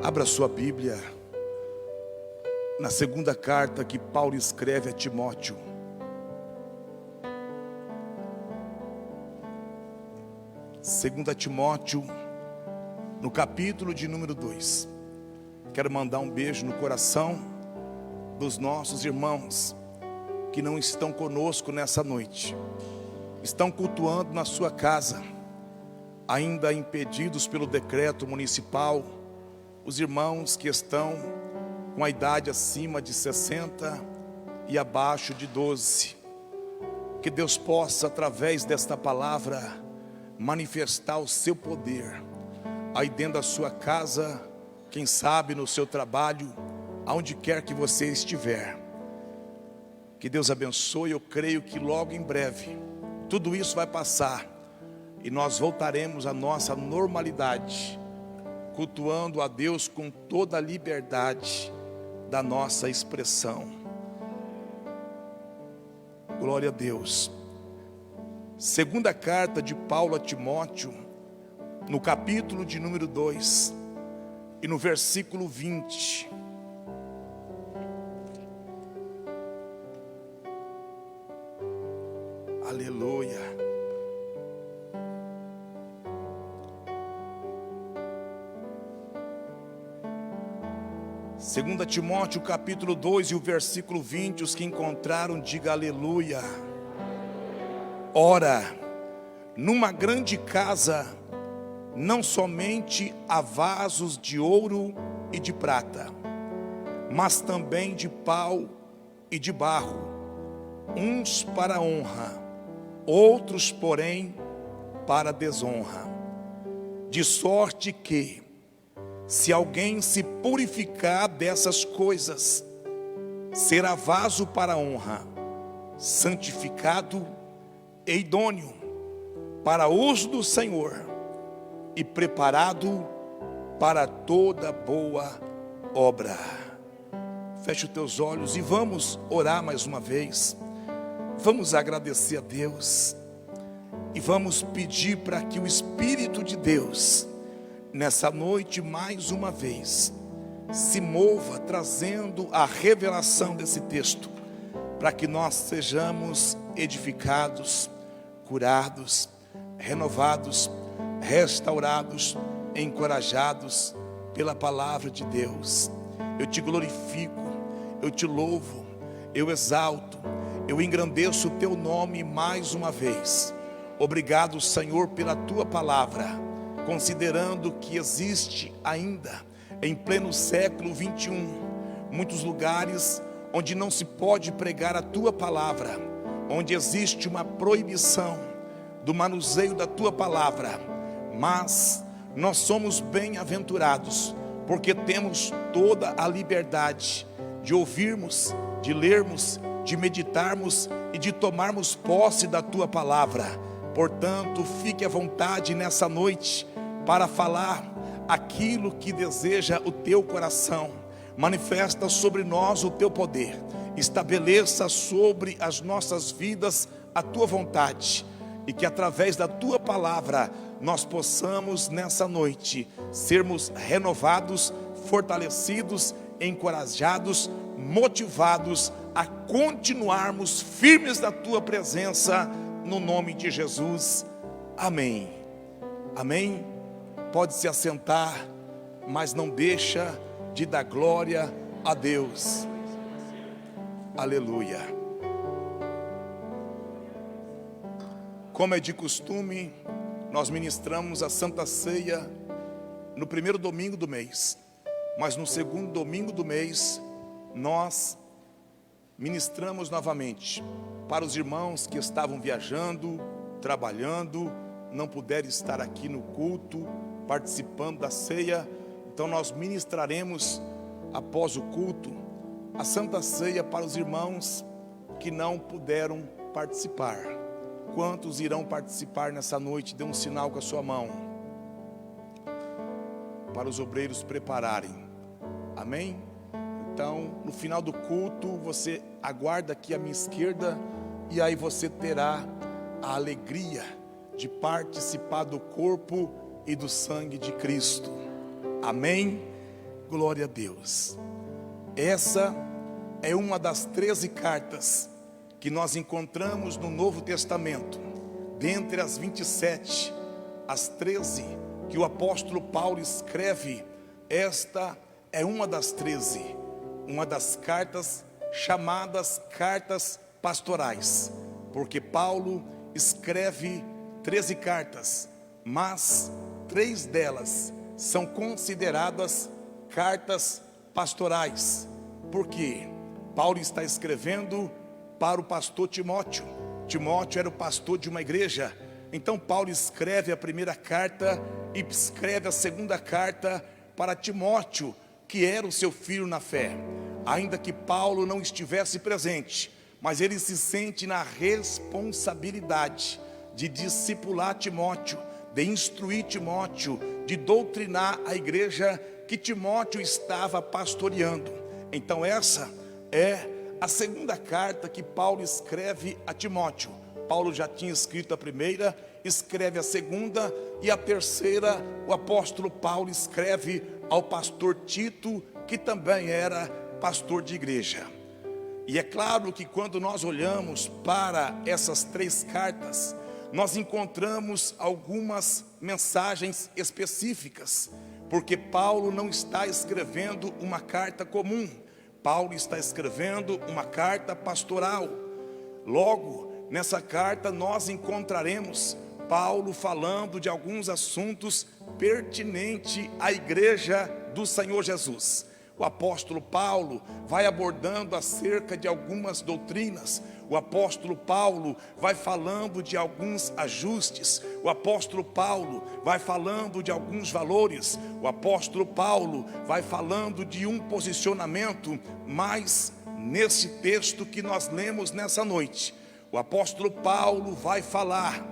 Abra sua Bíblia na segunda carta que Paulo escreve a Timóteo. Segunda Timóteo, no capítulo de número 2. Quero mandar um beijo no coração dos nossos irmãos que não estão conosco nessa noite. Estão cultuando na sua casa, ainda impedidos pelo decreto municipal. Os irmãos que estão com a idade acima de 60 e abaixo de 12. Que Deus possa, através desta palavra, manifestar o seu poder aí dentro da sua casa, quem sabe no seu trabalho, aonde quer que você estiver. Que Deus abençoe. Eu creio que logo em breve tudo isso vai passar e nós voltaremos à nossa normalidade, cultuando a Deus com toda a liberdade da nossa expressão. Glória a Deus. Segunda carta de Paulo a Timóteo, no capítulo de número 2 e no versículo 20. Aleluia. Segunda Timóteo capítulo 2 e o versículo 20, os que encontraram, diga aleluia. Ora, numa grande casa, não somente há vasos de ouro e de prata, mas também de pau e de barro, uns para honra, outros, porém, para desonra. De sorte que, se alguém se purificar dessas coisas, será vaso para honra, santificado e idôneo para uso do Senhor e preparado para toda boa obra. Feche os teus olhos e vamos orar mais uma vez. Vamos agradecer a Deus e vamos pedir para que o Espírito de Deus nessa noite mais uma vez se mova, trazendo a revelação desse texto, para que nós sejamos edificados, curados, renovados, restaurados, encorajados pela palavra de Deus. Eu te glorifico, eu te louvo, eu exalto, eu engrandeço o teu nome mais uma vez. Obrigado, Senhor, pela tua palavra, considerando que existe ainda em pleno século 21 muitos lugares onde não se pode pregar a tua palavra, onde existe uma proibição do manuseio da tua palavra, mas nós somos bem-aventurados, porque temos toda a liberdade de ouvirmos, de lermos, de meditarmos e de tomarmos posse da tua palavra. Portanto, fique à vontade nessa noite para falar aquilo que deseja o teu coração. Manifesta sobre nós o teu poder, estabeleça sobre as nossas vidas a tua vontade, e que através da tua palavra nós possamos nessa noite sermos renovados, fortalecidos, encorajados, motivados a continuarmos firmes na tua presença, no nome de Jesus, amém. Amém. Pode se assentar, mas não deixa de dar glória a Deus. Aleluia. Como é de costume, nós ministramos a Santa Ceia no primeiro domingo do mês, mas no segundo domingo do mês nós ministramos novamente para os irmãos que estavam viajando, trabalhando, não puderam estar aqui no culto, participando da ceia. Então nós ministraremos após o culto a Santa Ceia para os irmãos que não puderam participar. Quantos irão participar nessa noite? Dê um sinal com a sua mão, para os obreiros prepararem. Amém? Então, no final do culto, você aguarda aqui à minha esquerda, e aí você terá a alegria de participar do corpo e do sangue de Cristo. Amém? Glória a Deus. Essa é uma das 13 cartas que nós encontramos no Novo Testamento. Dentre as 27, as 13 que o apóstolo Paulo escreve, esta é uma das 13, uma das cartas chamadas cartas pastorais, porque Paulo escreve 13 cartas, mas 3 delas são consideradas cartas pastorais, porque Paulo está escrevendo para o pastor Timóteo. Timóteo era o pastor de uma igreja. Então Paulo escreve a primeira carta e escreve a segunda carta para Timóteo, que era o seu filho na fé. Ainda que Paulo não estivesse presente, mas ele se sente na responsabilidade de discipular Timóteo, de instruir Timóteo, de doutrinar a igreja que Timóteo estava pastoreando. Então essa é a segunda carta que Paulo escreve a Timóteo. Paulo já tinha escrito a primeira, escreve a segunda, e a terceira o apóstolo Paulo escreve ao pastor Tito, que também era pastor de igreja. E é claro que quando nós olhamos para essas 3 cartas, nós encontramos algumas mensagens específicas, porque Paulo não está escrevendo uma carta comum, Paulo está escrevendo uma carta pastoral. Logo, nessa carta nós encontraremos Paulo falando de alguns assuntos pertinentes à igreja do Senhor Jesus. O apóstolo Paulo vai abordando acerca de algumas doutrinas. O apóstolo Paulo vai falando de alguns ajustes. O apóstolo Paulo vai falando de alguns valores. O apóstolo Paulo vai falando de um posicionamento. Mas nesse texto que nós lemos nessa noite, o apóstolo Paulo vai falar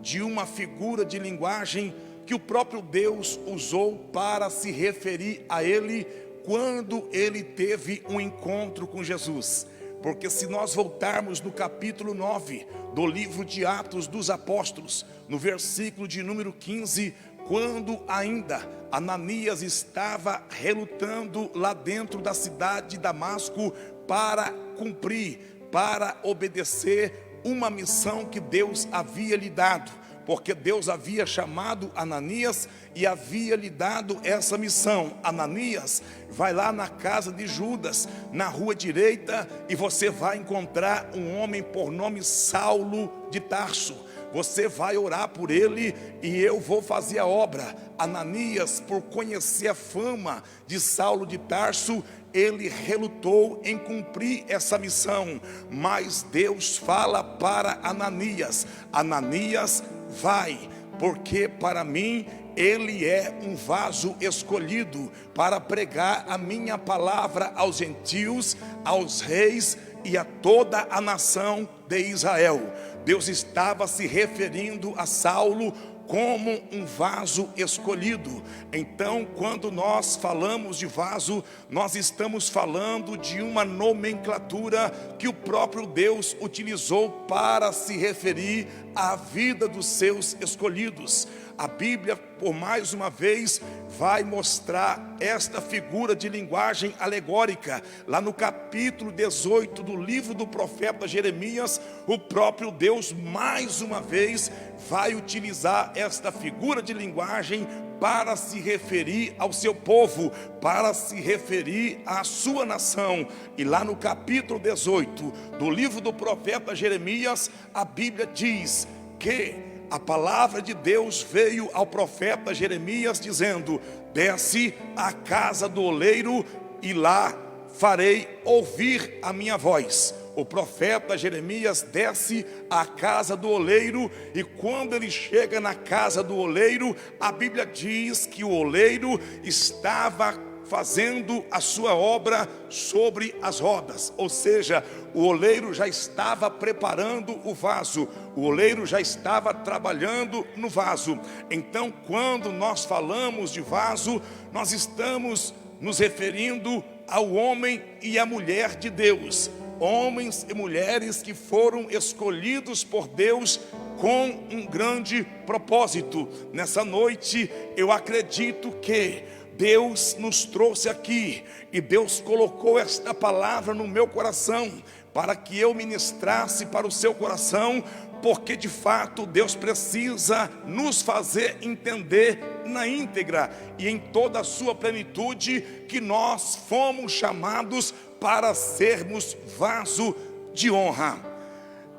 de uma figura de linguagem que o próprio Deus usou para se referir a ele quando ele teve um encontro com Jesus. Porque se nós voltarmos no capítulo 9 do livro de Atos dos Apóstolos, no versículo de número 15, quando ainda Ananias estava relutando lá dentro da cidade de Damasco para cumprir, para obedecer uma missão que Deus havia lhe dado, porque Deus havia chamado Ananias e havia lhe dado essa missão. Ananias, vai lá na casa de Judas, na rua direita, e você vai encontrar um homem por nome Saulo de Tarso. Você vai orar por ele e eu vou fazer a obra. Ananias, por conhecer a fama de Saulo de Tarso, ele relutou em cumprir essa missão. Mas Deus fala para Ananias: Ananias, vai, porque para mim ele é um vaso escolhido para pregar a minha palavra aos gentios, aos reis e a toda a nação de Israel. Deus estava se referindo a Saulo como um vaso escolhido. Então, quando nós falamos de vaso, nós estamos falando de uma nomenclatura que o próprio Deus utilizou para se referir à vida dos seus escolhidos. A Bíblia, por mais uma vez, vai mostrar esta figura de linguagem alegórica. Lá no capítulo 18 do livro do profeta Jeremias, o próprio Deus, mais uma vez, vai utilizar esta figura de linguagem para se referir ao seu povo, para se referir à sua nação. E lá no capítulo 18 do livro do profeta Jeremias, a Bíblia diz que a palavra de Deus veio ao profeta Jeremias dizendo: desce à casa do oleiro e lá farei ouvir a minha voz. O profeta Jeremias desce à casa do oleiro, e quando ele chega na casa do oleiro, a Bíblia diz que o oleiro estava fazendo a sua obra sobre as rodas, ou seja, o oleiro já estava preparando o vaso, o oleiro já estava trabalhando no vaso. Então, quando nós falamos de vaso, nós estamos nos referindo ao homem e à mulher de Deus, homens e mulheres que foram escolhidos por Deus com um grande propósito. Nessa noite eu acredito que Deus nos trouxe aqui e Deus colocou esta palavra no meu coração para que eu ministrasse para o seu coração, porque de fato Deus precisa nos fazer entender na íntegra e em toda a sua plenitude que nós fomos chamados para sermos vaso de honra,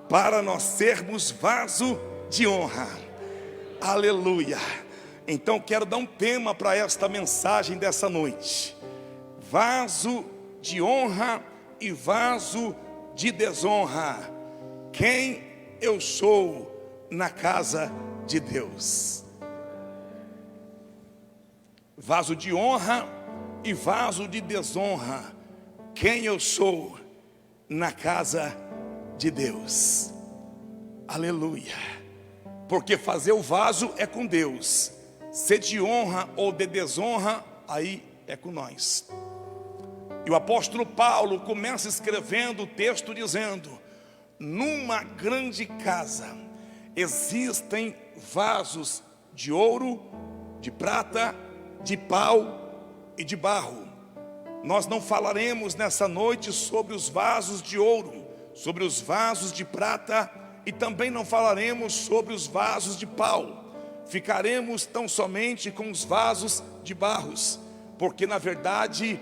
para nós sermos vaso de honra. Aleluia. Então quero dar um tema para esta mensagem dessa noite: vaso de honra e vaso de desonra. Quem eu sou na casa de Deus? Vaso de honra e vaso de desonra. Quem eu sou na casa de Deus? Aleluia. Porque fazer o vaso é com Deus, ser de honra ou de desonra, aí é com nós. E o apóstolo Paulo começa escrevendo o texto dizendo: numa grande casa existem vasos de ouro, de prata, de pau e de barro. Nós não falaremos nessa noite sobre os vasos de ouro, sobre os vasos de prata, e também não falaremos sobre os vasos de pau. Ficaremos tão somente com os vasos de barros, porque na verdade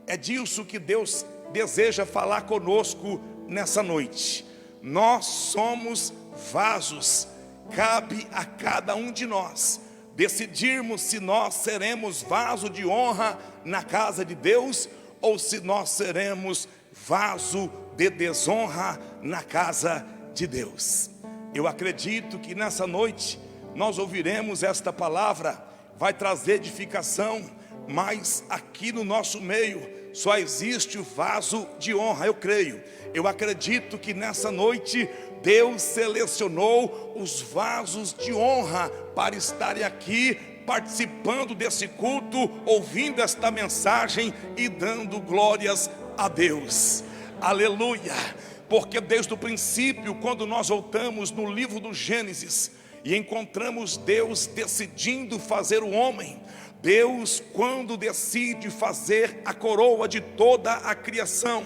é disso que Deus deseja falar conosco nessa noite. Nós somos vasos, cabe a cada um de nós decidirmos se nós seremos vaso de honra na casa de Deus ou se nós seremos vaso de desonra na casa de Deus. Eu acredito que nessa noite nós ouviremos esta palavra, vai trazer edificação, mas aqui no nosso meio só existe o vaso de honra, eu creio. Eu acredito que nessa noite Deus selecionou os vasos de honra para estarem aqui participando desse culto, ouvindo esta mensagem e dando glórias a Deus. Aleluia. Porque desde o princípio, quando nós voltamos no livro do Gênesis e encontramos Deus decidindo fazer o homem, Deus, quando decide fazer a coroa de toda a criação,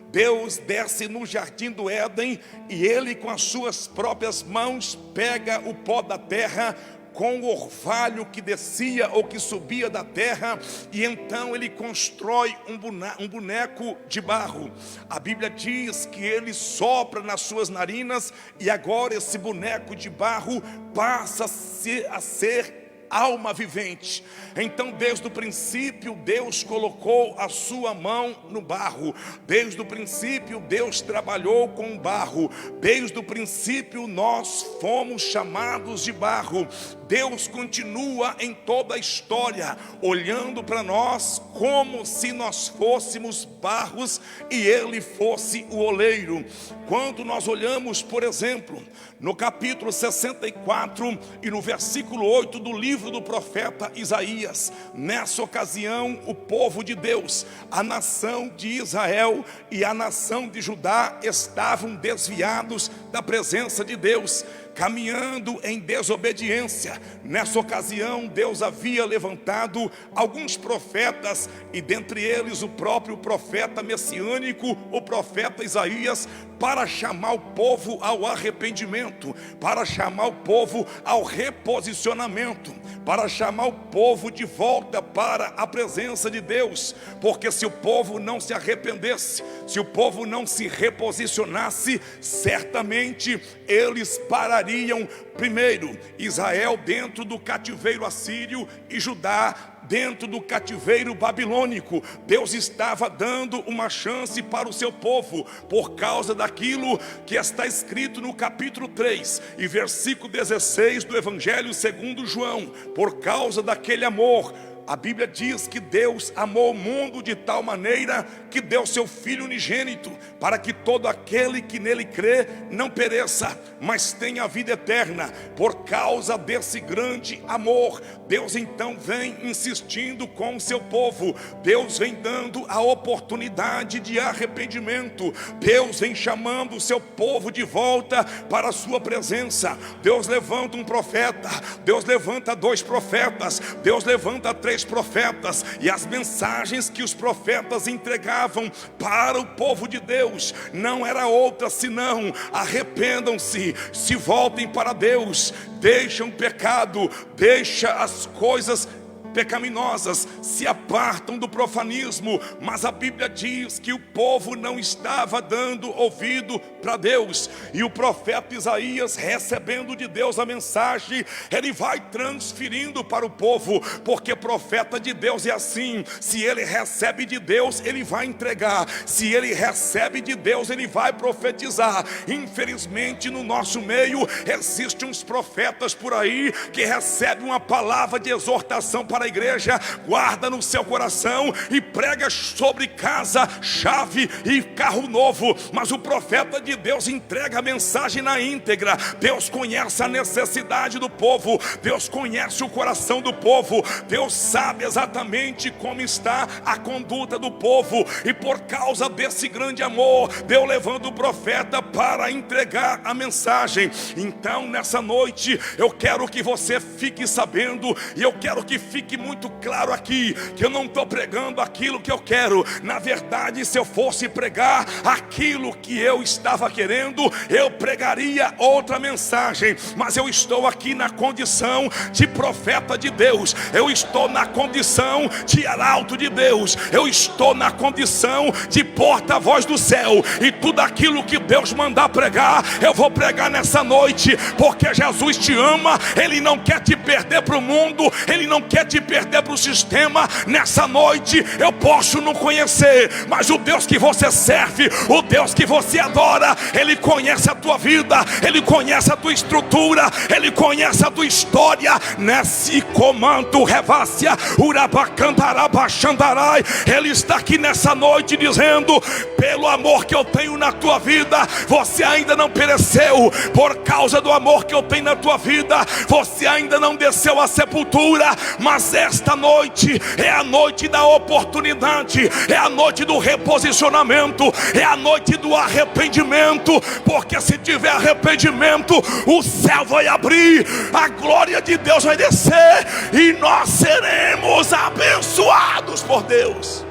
Deus desce no jardim do Éden e Ele com as suas próprias mãos pega o pó da terra com o orvalho que descia ou que subia da terra, e então Ele constrói um boneco de barro. A Bíblia diz que Ele sopra nas suas narinas e agora esse boneco de barro passa a ser alma vivente. Então desde o princípio Deus colocou a sua mão no barro, desde o princípio Deus trabalhou com o barro, desde o princípio nós fomos chamados de barro. Deus continua em toda a história olhando para nós como se nós fôssemos barros e Ele fosse o oleiro. Quando nós olhamos, por exemplo, no capítulo 64 e no versículo 8 do livro do profeta Isaías, nessa ocasião o povo de Deus, a nação de Israel e a nação de Judá estavam desviados da presença de Deus, caminhando em desobediência. Nessa ocasião Deus havia levantado alguns profetas, e dentre eles o próprio profeta messiânico, o profeta Isaías, para chamar o povo ao arrependimento, para chamar o povo ao reposicionamento, para chamar o povo de volta para a presença de Deus. Porque se o povo não se arrependesse, se o povo não se reposicionasse, certamente eles parariam, primeiro Israel dentro do cativeiro assírio e Judá dentro do cativeiro babilônico. Deus estava dando uma chance para o seu povo, por causa daquilo que está escrito no capítulo 3 e versículo 16 do Evangelho segundo João. Por causa daquele amor, a Bíblia diz que Deus amou o mundo de tal maneira que deu seu Filho unigênito, para que todo aquele que nele crê não pereça, mas tenha a vida eterna. Por causa desse grande amor, Deus então vem insistindo com o seu povo. Deus vem dando a oportunidade de arrependimento. Deus vem chamando o seu povo de volta para a sua presença. Deus levanta um profeta, Deus levanta 2 profetas, Deus levanta 3 3 profetas, e as mensagens que os profetas entregavam para o povo de Deus não era outra senão: arrependam-se, se voltem para Deus, deixam o pecado, deixa as coisas pecaminosas, se apartam do profanismo. Mas a Bíblia diz que o povo não estava dando ouvido para Deus, e o profeta Isaías, recebendo de Deus a mensagem, ele vai transferindo para o povo, porque profeta de Deus é assim: se ele recebe de Deus, ele vai entregar; se ele recebe de Deus, ele vai profetizar. Infelizmente, no nosso meio existem uns profetas por aí que recebem uma palavra de exortação para a igreja, guarda no seu coração e prega sobre casa, chave e carro novo, mas o profeta de Deus entrega a mensagem na íntegra. Deus conhece a necessidade do povo, Deus conhece o coração do povo, Deus sabe exatamente como está a conduta do povo, e por causa desse grande amor, Deus levando o profeta para entregar a mensagem. Então, nessa noite, eu quero que você fique sabendo, e eu quero que fique muito claro aqui, que eu não estou pregando aquilo que eu quero. Na verdade, se eu fosse pregar aquilo que eu estava querendo, eu pregaria outra mensagem, mas eu estou aqui na condição de profeta de Deus, eu estou na condição de arauto de Deus, eu estou na condição de porta-voz do céu, e tudo aquilo que Deus mandar pregar, eu vou pregar nessa noite, porque Jesus te ama, Ele não quer te perder para o mundo, Ele não quer te perder para o sistema. Nessa noite eu posso não conhecer, mas o Deus que você serve, o Deus que você adora, Ele conhece a tua vida, Ele conhece a tua estrutura, Ele conhece a tua história. Nesse comando revácia, urabacandarabachandarai, Ele está aqui nessa noite dizendo: pelo amor que eu tenho na tua vida, você ainda não pereceu. Por causa do amor que eu tenho na tua vida, você ainda não desceu à sepultura. Mas esta noite é a noite da oportunidade, é a noite do reposicionamento, é a noite do arrependimento, porque se tiver arrependimento, o céu vai abrir, a glória de Deus vai descer, e nós seremos abençoados por Deus.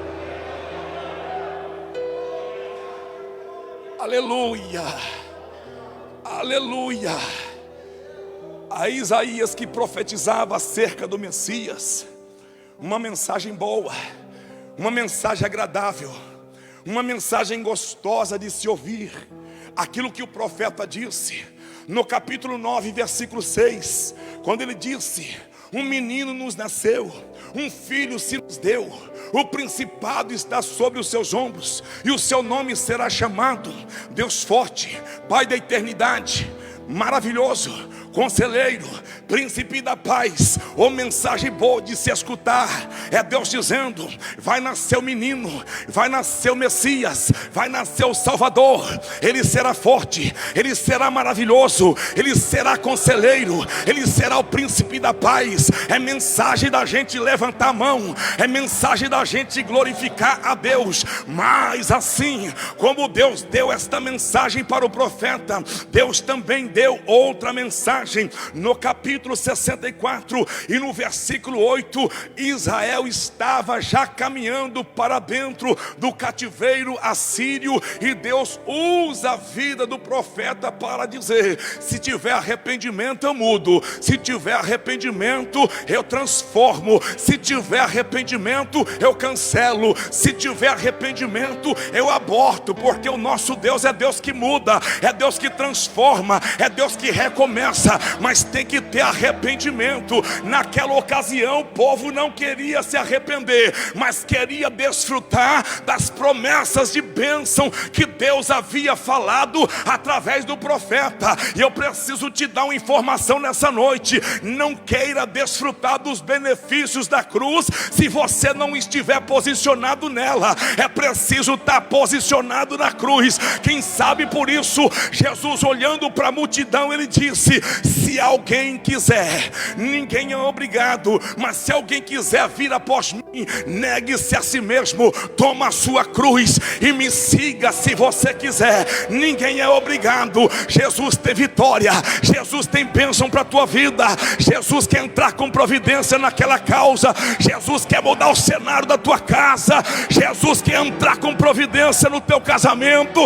Aleluia, aleluia. A Isaías, que profetizava acerca do Messias, uma mensagem boa, uma mensagem agradável, uma mensagem gostosa de se ouvir. Aquilo que o profeta disse no capítulo 9, versículo 6, quando ele disse: um menino nos nasceu, um filho se nos deu, o principado está sobre os seus ombros, e o seu nome será chamado Deus Forte, Pai da Eternidade, Maravilhoso, Conselheiro, Príncipe da Paz. Ou mensagem boa de se escutar, é Deus dizendo: vai nascer o menino, vai nascer o Messias, vai nascer o Salvador. Ele será forte, ele será maravilhoso, ele será conselheiro, ele será o Príncipe da Paz. É mensagem da gente levantar a mão, é mensagem da gente glorificar a Deus. Mas assim como Deus deu esta mensagem para o profeta, Deus também deu outra mensagem. No capítulo 64 e no versículo 8, Israel estava já caminhando para dentro do cativeiro assírio, e Deus usa a vida do profeta para dizer: se tiver arrependimento eu mudo, se tiver arrependimento eu transformo, se tiver arrependimento eu cancelo, se tiver arrependimento eu aborto, porque o nosso Deus é Deus que muda, é Deus que transforma, é Deus que recomeça. Mas tem que ter arrependimento. Naquela ocasião o povo não queria se arrepender, mas queria desfrutar das promessas de bênção que Deus havia falado através do profeta. E eu preciso te dar uma informação nessa noite: não queira desfrutar dos benefícios da cruz se você não estiver posicionado nela. É preciso estar posicionado na cruz. Quem sabe por isso Jesus, olhando para a multidão, ele disse: se alguém quiser, ninguém é obrigado, mas se alguém quiser vir vir após mim, negue-se a si mesmo, toma a sua cruz e me siga se você quiser. Ninguém é obrigado. Jesus tem vitória, Jesus tem bênção para a tua vida. Jesus quer entrar com providência naquela causa. Jesus quer mudar o cenário da tua casa. Jesus quer entrar com providência no teu casamento.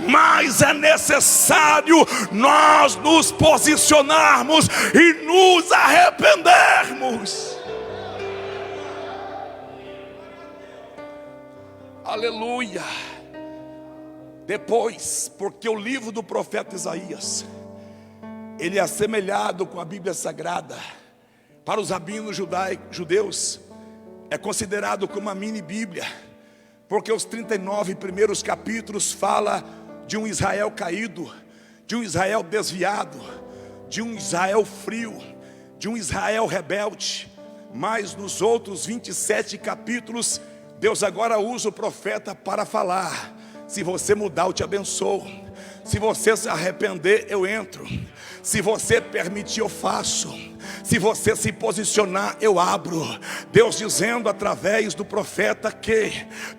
Mas é necessário nós nos posicionarmos e nos arrependermos. Aleluia. Depois, porque o livro do profeta Isaías, ele é assemelhado com a Bíblia Sagrada. Para os rabinos judeus, é considerado como uma mini Bíblia, porque os 39 primeiros capítulos fala de um Israel caído, de um Israel desviado, de um Israel frio, de um Israel rebelde. Mas nos outros 27 capítulos, Deus agora usa o profeta para falar: se você mudar, eu te abençoo. Se você se arrepender, eu entro. Se você permitir, eu faço. Se você se posicionar, eu abro. Deus dizendo através do profeta que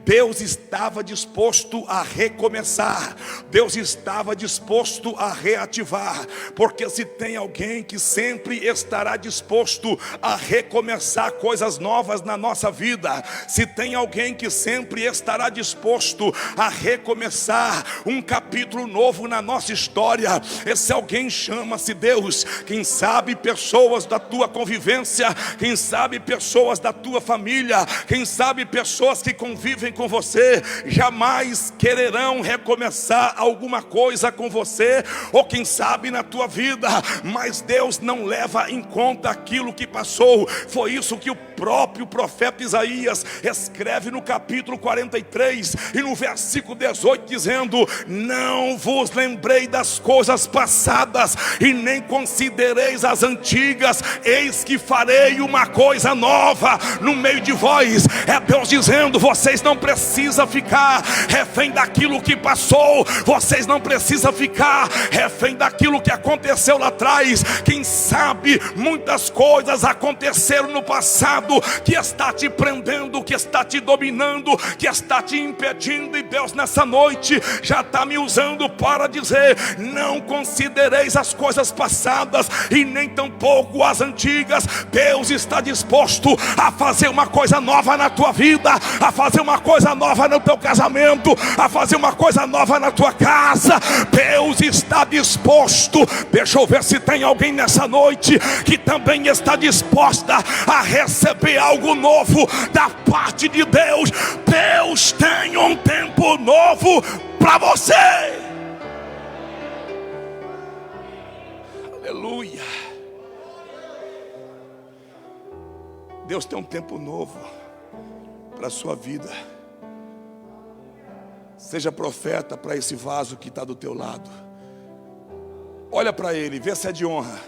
Deus estava disposto a recomeçar. Deus estava disposto a reativar. Porque se tem alguém que sempre estará disposto a recomeçar coisas novas na nossa vida, se tem alguém que sempre estará disposto a recomeçar um capítulo novo na nossa história, esse alguém chama-se Deus. Quem sabe pessoas da tua convivência, quem sabe pessoas da tua família, quem sabe pessoas que convivem com você, jamais quererão recomeçar alguma coisa com você, ou quem sabe na tua vida, mas Deus não leva em conta aquilo que passou. Foi isso que o próprio profeta Isaías escreve no capítulo 43 e no versículo 18, dizendo: não vos lembrei das coisas passadas e nem considereis as antigas, eis que farei uma coisa nova no meio de vós. É Deus dizendo: vocês não precisam ficar refém daquilo que passou, vocês não precisam ficar refém daquilo que aconteceu lá atrás. Quem sabe muitas coisas aconteceram no passado que está te prendendo, que está te dominando, que está te impedindo, e Deus nessa noite já está me usando para dizer: não considereis as coisas passadas e nem tampouco as antigas. Deus está disposto a fazer uma coisa nova na tua vida, a fazer uma coisa nova no teu casamento, a fazer uma coisa nova na tua casa. Deus está disposto. Deixa eu ver se tem alguém nessa noite que também está disposta a receber algo novo da parte de Deus. Deus tem um tempo novo para você. Aleluia. Deus tem um tempo novo para a sua vida. Seja profeta para esse vaso que está do teu lado. Olha para ele, vê se é de honra.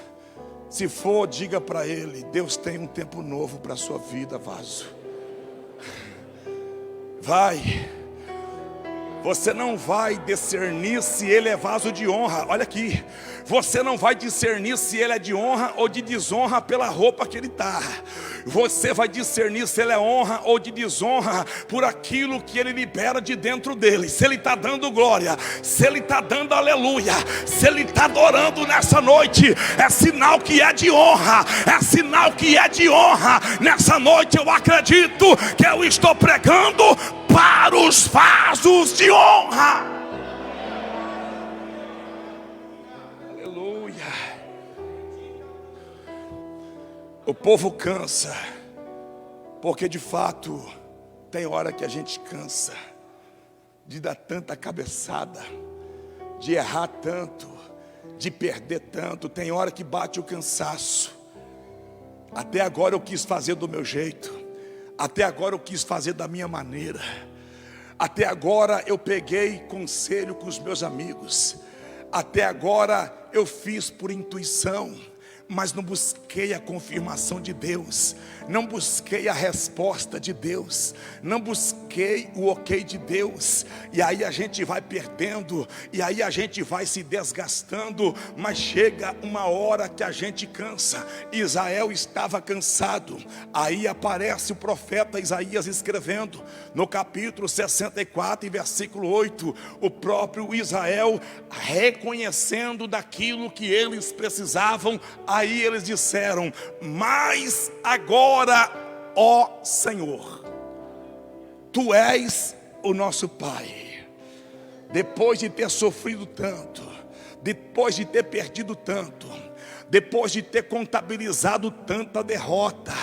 Se for, diga para ele: Deus tem um tempo novo para a sua vida, vaso. Vai. Você não vai discernir se ele é vaso de honra. Olha aqui. Você não vai discernir se ele é de honra ou de desonra pela roupa que ele está. Você vai discernir se ele é honra ou de desonra por aquilo que ele libera de dentro dele. Se ele está dando glória, se ele está dando aleluia, se ele está adorando nessa noite, é sinal que é de honra. É sinal que é de honra. Nessa noite eu acredito que eu estou pregando para os vasos de honra. Aleluia. O povo cansa, porque de fato tem hora que a gente cansa de dar tanta cabeçada, de errar tanto, de perder tanto. Tem hora que bate o cansaço. Até agora eu quis fazer do meu jeito, até agora eu quis fazer da minha maneira, até agora eu peguei conselho com os meus amigos, até agora eu fiz por intuição. mas não busquei a confirmação de Deus, não busquei a resposta de Deus, não busquei o ok de Deus. E aí a gente vai perdendo, e aí a gente vai se desgastando, mas chega uma hora que a gente cansa. Israel estava cansado. Aí aparece o profeta Isaías escrevendo no capítulo 64 e versículo 8, o próprio Israel reconhecendo daquilo que eles precisavam. Aí eles disseram: mas agora, ó Senhor, Tu és o nosso Pai. Depois de ter sofrido tanto, depois de ter perdido tanto, depois de ter contabilizado tanta derrota,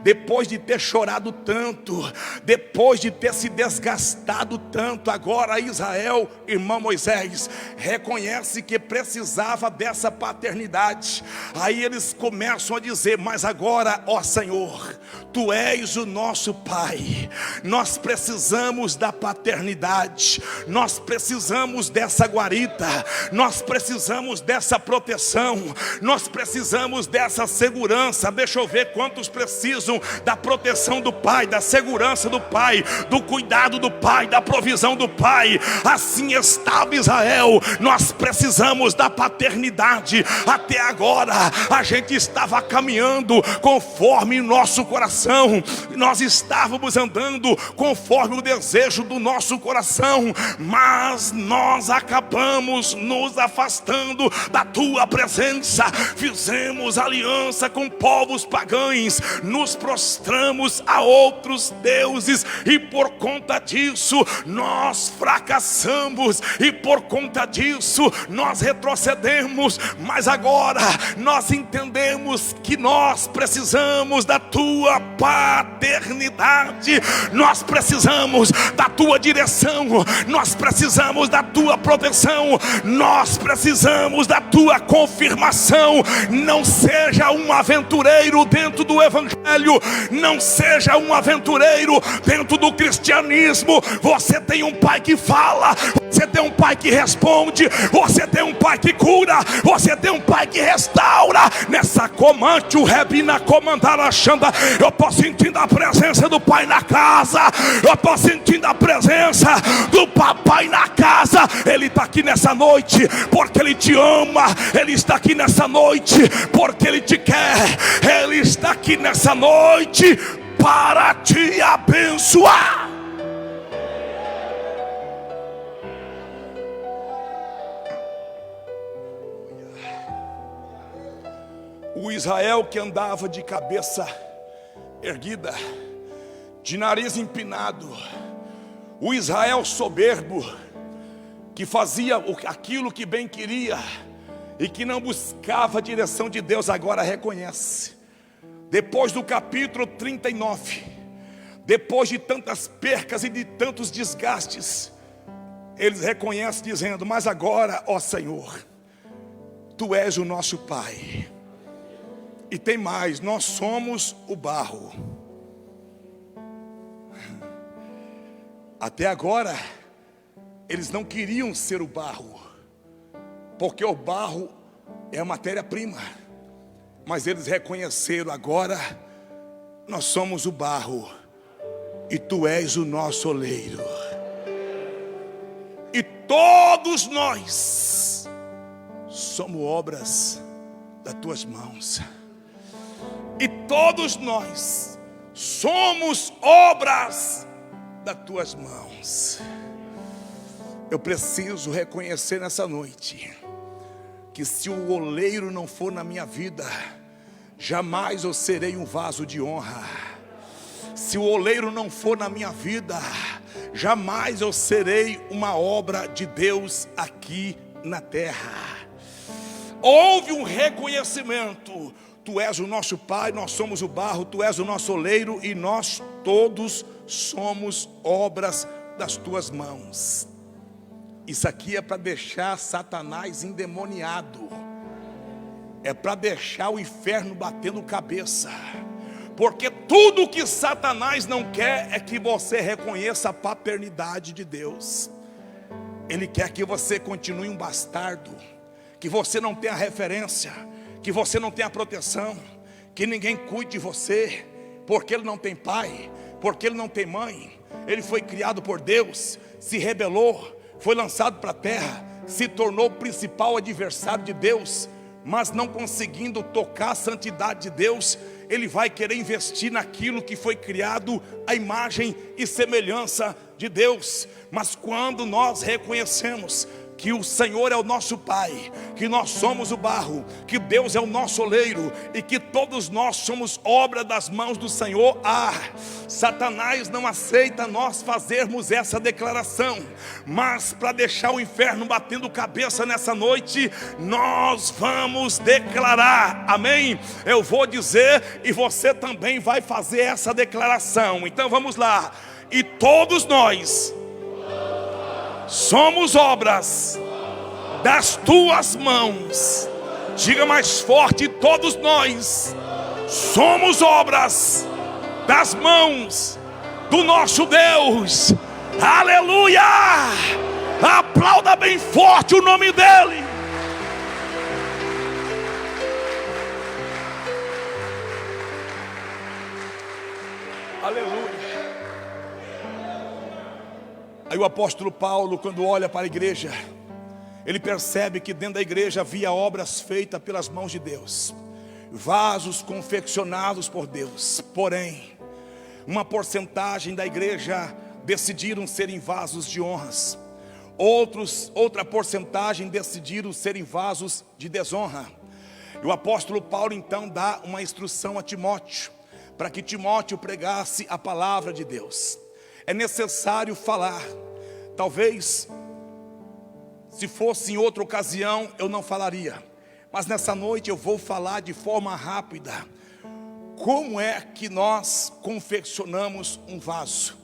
depois de ter chorado tanto, depois de ter se desgastado tanto, agora Israel, irmão Moisés, reconhece que precisava dessa paternidade. Aí eles começam a dizer: mas agora, ó Senhor, Tu és o nosso Pai, nós precisamos da paternidade, nós precisamos dessa guarita, nós precisamos dessa proteção, nós precisamos dessa segurança. Deixa eu ver quantos precisam da proteção do Pai, da segurança do Pai, do cuidado do Pai, da provisão do Pai. Assim estava Israel, nós precisamos da paternidade. Até agora a gente estava caminhando conforme nosso coração, nós estávamos andando conforme o desejo do nosso coração, mas nós acabamos nos afastando da Tua presença. Fizemos aliança com povos pagãos, nos prostramos a outros deuses, e por conta disso nós fracassamos, e por conta disso nós retrocedemos. Mas agora nós entendemos que nós precisamos da Tua paternidade, nós precisamos da Tua direção, nós precisamos da Tua proteção, nós precisamos da Tua confirmação. Não seja um aventureiro dentro do evangelho, não seja um aventureiro dentro do cristianismo. Você tem um Pai que fala, você tem um Pai que responde, você tem um Pai que cura, você tem um Pai que restaura. Nessa comante o Rebina comandar a Xanda, eu posso sentir a presença do Pai na casa, eu posso sentir a presença do Papai na casa. Ele está aqui nessa noite porque Ele te ama, Ele está aqui nessa noite porque Ele te quer, Ele está aqui nessa noite para te abençoar. O Israel que andava de cabeça erguida, de nariz empinado, o Israel soberbo, que fazia aquilo que bem queria e que não buscava a direção de Deus, agora reconhece. Depois do capítulo 39, depois de tantas percas e de tantos desgastes, eles reconhecem dizendo: mas agora, ó Senhor, Tu és o nosso Pai. E tem mais, nós somos o barro. Até agora eles não queriam ser o barro, porque o barro é a matéria-prima. Mas eles reconheceram: agora nós somos o barro e Tu és o nosso oleiro, e todos nós somos obras das Tuas mãos. E todos nós somos obras das Tuas mãos. Eu preciso reconhecer nessa noite que se o oleiro não for na minha vida, jamais eu serei um vaso de honra. Se o oleiro não for na minha vida, jamais eu serei uma obra de Deus aqui na terra. Houve um reconhecimento: Tu és o nosso Pai, nós somos o barro, Tu és o nosso oleiro, e nós todos somos obras das Tuas mãos. Isso aqui é para deixar Satanás endemoniado, é para deixar o inferno batendo cabeça, porque tudo que Satanás não quer é que você reconheça a paternidade de Deus. Ele quer que você continue um bastardo, que você não tenha referência, que você não tenha proteção, que ninguém cuide de você, porque ele não tem pai, porque ele não tem mãe. Ele foi criado por Deus, se rebelou, foi lançado para a terra, se tornou o principal adversário de Deus, mas não conseguindo tocar a santidade de Deus, ele vai querer investir naquilo que foi criado à imagem e semelhança de Deus. Mas quando nós reconhecemos que o Senhor é o nosso Pai, que nós somos o barro, que Deus é o nosso oleiro e que todos nós somos obra das mãos do Senhor, Satanás não aceita nós fazermos essa declaração. Mas para deixar o inferno batendo cabeça nessa noite, nós vamos declarar, amém? Eu vou dizer e você também vai fazer essa declaração. Então vamos lá. E todos nós somos obras das tuas mãos. Diga mais forte: todos nós somos obras das mãos do nosso Deus. Aleluia! Aplauda bem forte o nome dele. Aleluia. Aí o apóstolo Paulo, quando olha para a igreja, ele percebe que dentro da igreja havia obras feitas pelas mãos de Deus, vasos confeccionados por Deus. Porém, uma porcentagem da igreja decidiram serem vasos de honras, outra porcentagem decidiram serem vasos de desonra. E o apóstolo Paulo então dá uma instrução a Timóteo, para que Timóteo pregasse a palavra de Deus. É necessário falar. Talvez, se fosse em outra ocasião, eu não falaria. Mas nessa noite eu vou falar de forma rápida. Como é que nós confeccionamos um vaso?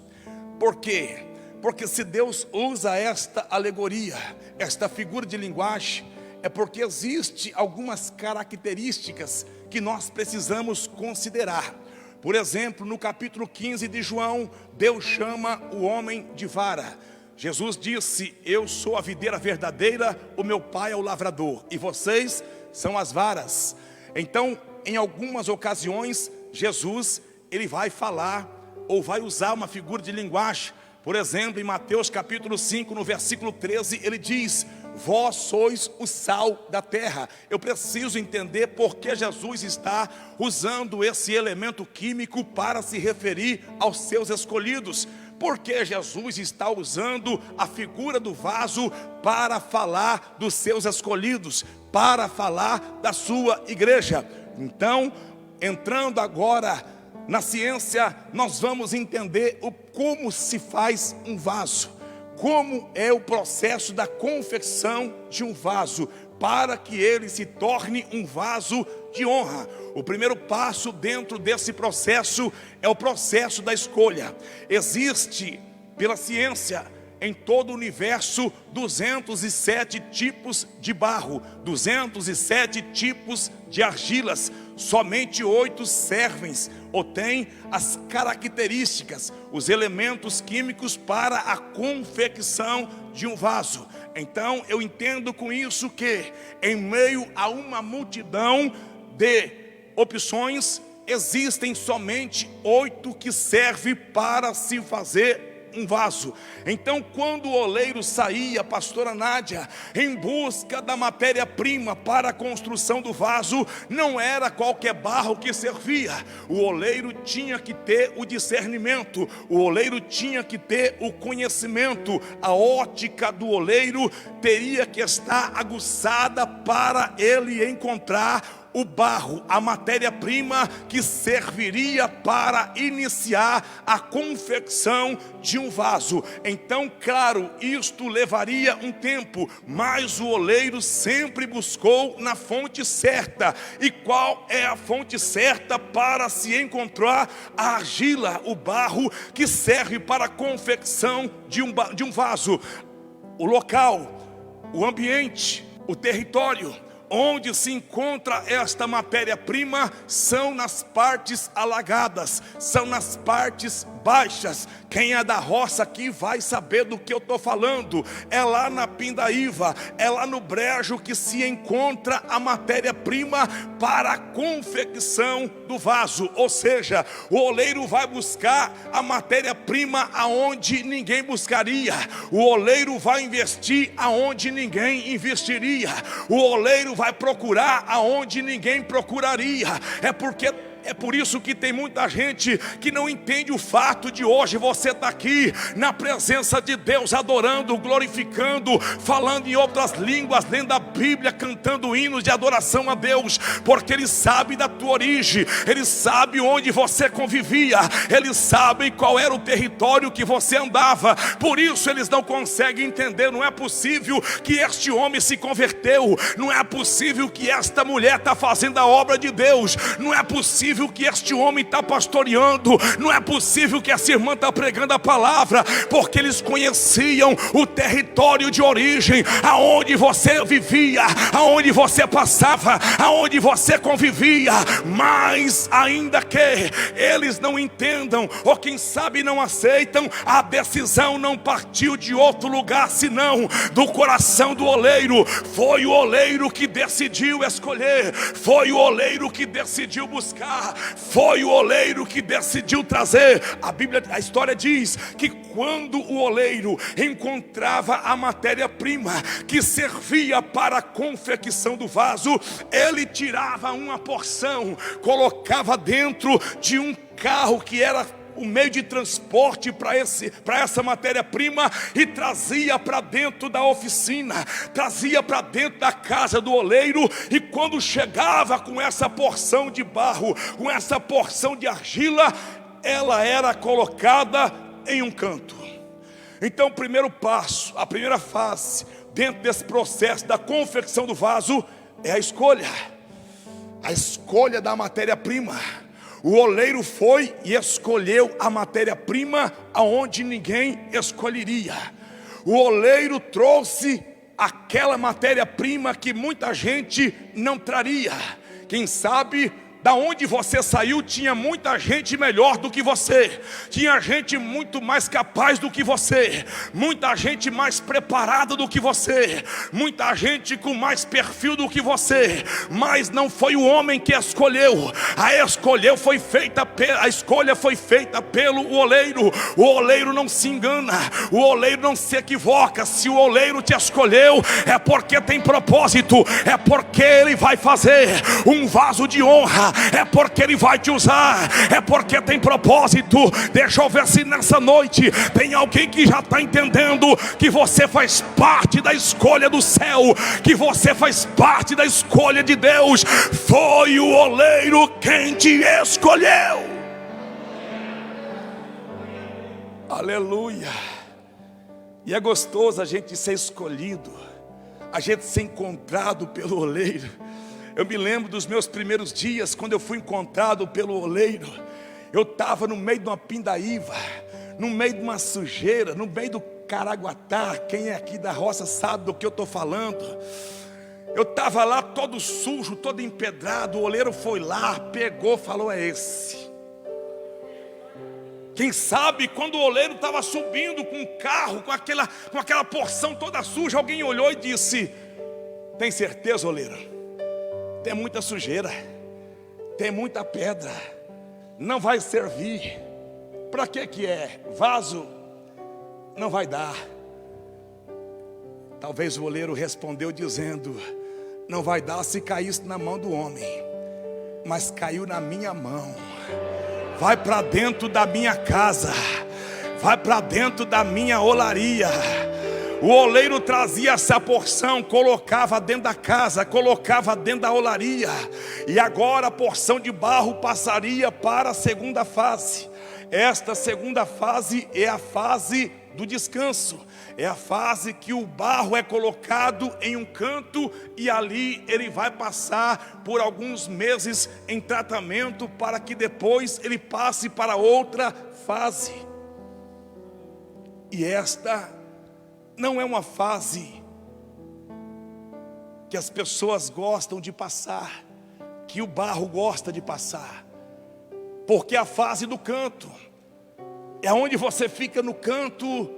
Por quê? Porque se Deus usa esta alegoria, esta figura de linguagem, é porque existe algumas características que nós precisamos considerar. Por exemplo, no capítulo 15 de João, Deus chama o homem de vara. Jesus disse: eu sou a videira verdadeira, o meu pai é o lavrador, e vocês são as varas. Então, em algumas ocasiões, Jesus, ele vai falar, ou vai usar uma figura de linguagem. Por exemplo, em Mateus capítulo 5, no versículo 13, ele diz: vós sois o sal da terra. Eu preciso entender por que Jesus está usando esse elemento químico para se referir aos seus escolhidos. Porque Jesus está usando a figura do vaso para falar dos seus escolhidos, para falar da sua igreja. Então, entrando agora na ciência, nós vamos entender como se faz um vaso. Como é o processo da confecção de um vaso, para que ele se torne um vaso de honra. O primeiro passo dentro desse processo é o processo da escolha. Existe, pela ciência, em todo o universo, 207 tipos de barro, 207 tipos de argilas. Somente 8 servem ou têm as características, os elementos químicos para a confecção de um vaso. Então eu entendo com isso que, em meio a uma multidão de opções, existem somente 8 que servem para se fazer um vaso. Então, quando o oleiro saía, pastora Nádia, em busca da matéria-prima para a construção do vaso, não era qualquer barro que servia. O oleiro tinha que ter o discernimento, o oleiro tinha que ter o conhecimento. A ótica do oleiro teria que estar aguçada para ele encontrar o barro, a matéria-prima que serviria para iniciar a confecção de um vaso. Então, claro, isto levaria um tempo, mas o oleiro sempre buscou na fonte certa. E qual é a fonte certa para se encontrar a argila, o barro que serve para a confecção de um vaso? O local, o ambiente, o território onde se encontra esta matéria-prima são nas partes alagadas, são nas partes baixas. Quem é da roça aqui vai saber do que eu estou falando. É lá na pindaíba, é lá no brejo que se encontra a matéria-prima para a confecção do vaso. Ou seja, o oleiro vai buscar a matéria-prima aonde ninguém buscaria. O oleiro vai investir aonde ninguém investiria. O oleiro vai procurar aonde ninguém procuraria. É por isso que tem muita gente que não entende o fato de hoje você estar aqui na presença de Deus, adorando, glorificando, falando em outras línguas, lendo a Bíblia, cantando hinos de adoração a Deus, porque Ele sabe da tua origem, Ele sabe onde você convivia, Ele sabe qual era o território que você andava. Por isso eles não conseguem entender. Não é possível que este homem se converteu, não é possível que esta mulher está fazendo a obra de Deus, não é possível que este homem está pastoreando, não é possível que essa irmã está pregando a palavra, porque eles conheciam o território de origem, aonde você vivia, aonde você passava, aonde você convivia. Mas ainda que eles não entendam, ou quem sabe não aceitam, a decisão não partiu de outro lugar senão do coração do oleiro. Foi o oleiro que decidiu escolher, foi o oleiro que decidiu buscar, foi o oleiro que decidiu trazer. A história diz que quando o oleiro encontrava a matéria-prima que servia para a confecção do vaso, ele tirava uma porção, colocava dentro de um carro que era o meio de transporte para essa matéria-prima, e trazia para dentro da oficina, trazia para dentro da casa do oleiro. E quando chegava com essa porção de barro, com essa porção de argila, ela era colocada em um canto. Então o primeiro passo, a primeira fase dentro desse processo da confecção do vaso é a escolha da matéria-prima. O oleiro foi e escolheu a matéria-prima aonde ninguém escolheria. O oleiro trouxe aquela matéria-prima que muita gente não traria. Quem sabe da onde você saiu tinha muita gente melhor do que você, tinha gente muito mais capaz do que você, muita gente mais preparada do que você, muita gente com mais perfil do que você. Mas não foi o homem que escolheu, a escolha foi feita pelo oleiro. O oleiro não se engana, o oleiro não se equivoca. Se o oleiro te escolheu, é porque tem propósito, é porque ele vai fazer um vaso de honra, é porque Ele vai te usar, é porque tem propósito. Deixa eu ver se nessa noite tem alguém que já está entendendo que você faz parte da escolha do céu, que você faz parte da escolha de Deus. Foi o oleiro quem te escolheu. Aleluia. E é gostoso a gente ser escolhido, a gente ser encontrado pelo oleiro. Eu me lembro dos meus primeiros dias, quando eu fui encontrado pelo oleiro. Eu estava no meio de uma pindaíba, no meio de uma sujeira, no meio do Caraguatá. Quem é aqui da roça sabe do que eu estou falando. Eu estava lá todo sujo, todo empedrado. O oleiro foi lá, pegou, falou: é esse. Quem sabe quando o oleiro estava subindo com o carro, com aquela porção toda suja, alguém olhou e disse: tem certeza, oleiro? Tem muita sujeira, tem muita pedra, não vai servir. Para que é? Vaso não vai dar. Talvez o oleiro respondeu dizendo: não vai dar se caísse na mão do homem, mas caiu na minha mão. Vai para dentro da minha casa, vai para dentro da minha olaria. O oleiro trazia essa porção, colocava dentro da casa, colocava dentro da olaria. E agora a porção de barro passaria para a segunda fase. Esta segunda fase é a fase do descanso. É a fase que o barro é colocado em um canto e ali ele vai passar por alguns meses em tratamento, para que depois ele passe para outra fase. E esta não é uma fase que as pessoas gostam de passar, que o barro gosta de passar, porque a fase do canto É onde você fica no canto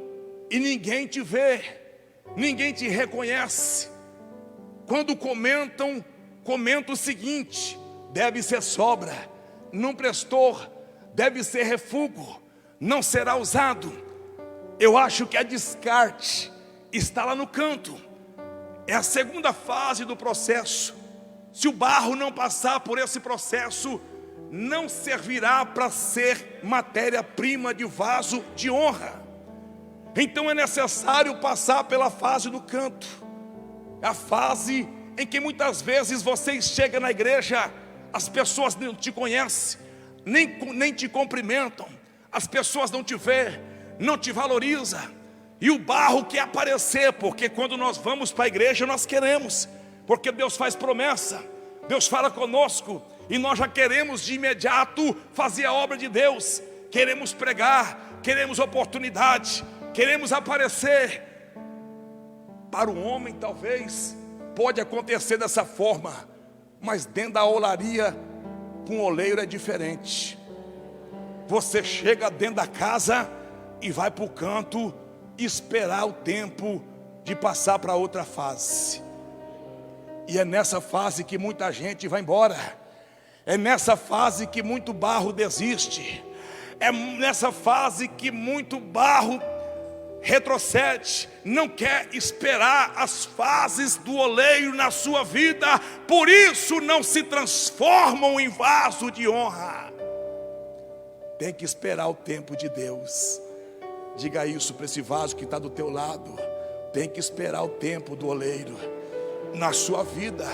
e ninguém te vê, ninguém te reconhece. Quando comentam o seguinte: deve ser sobra, não prestou, deve ser refúgio, não será usado. Eu acho que é descarte, está lá no canto. É a segunda fase do processo. Se o barro não passar por esse processo, não servirá para ser matéria-prima de vaso de honra. Então é necessário passar pela fase do canto. A fase em que muitas vezes você chega na igreja, as pessoas não te conhecem, nem te cumprimentam, as pessoas não te veem, não te valorizam, e o barro quer aparecer, porque quando nós vamos para a igreja nós queremos, porque Deus faz promessa, Deus fala conosco, e nós já queremos de imediato fazer a obra de Deus, queremos pregar, queremos oportunidade, queremos aparecer. Para o homem talvez pode acontecer dessa forma, mas dentro da olaria com o oleiro é diferente. Você chega dentro da casa e vai para o canto esperar o tempo de passar para outra fase. E é nessa fase que muita gente vai embora. É nessa fase que muito barro desiste. É nessa fase que muito barro retrocede, não quer esperar as fases do oleiro na sua vida, por isso não se transformam em vaso de honra. Tem que esperar o tempo de Deus. Diga isso para esse vaso que está do teu lado. Tem que esperar o tempo do oleiro na sua vida.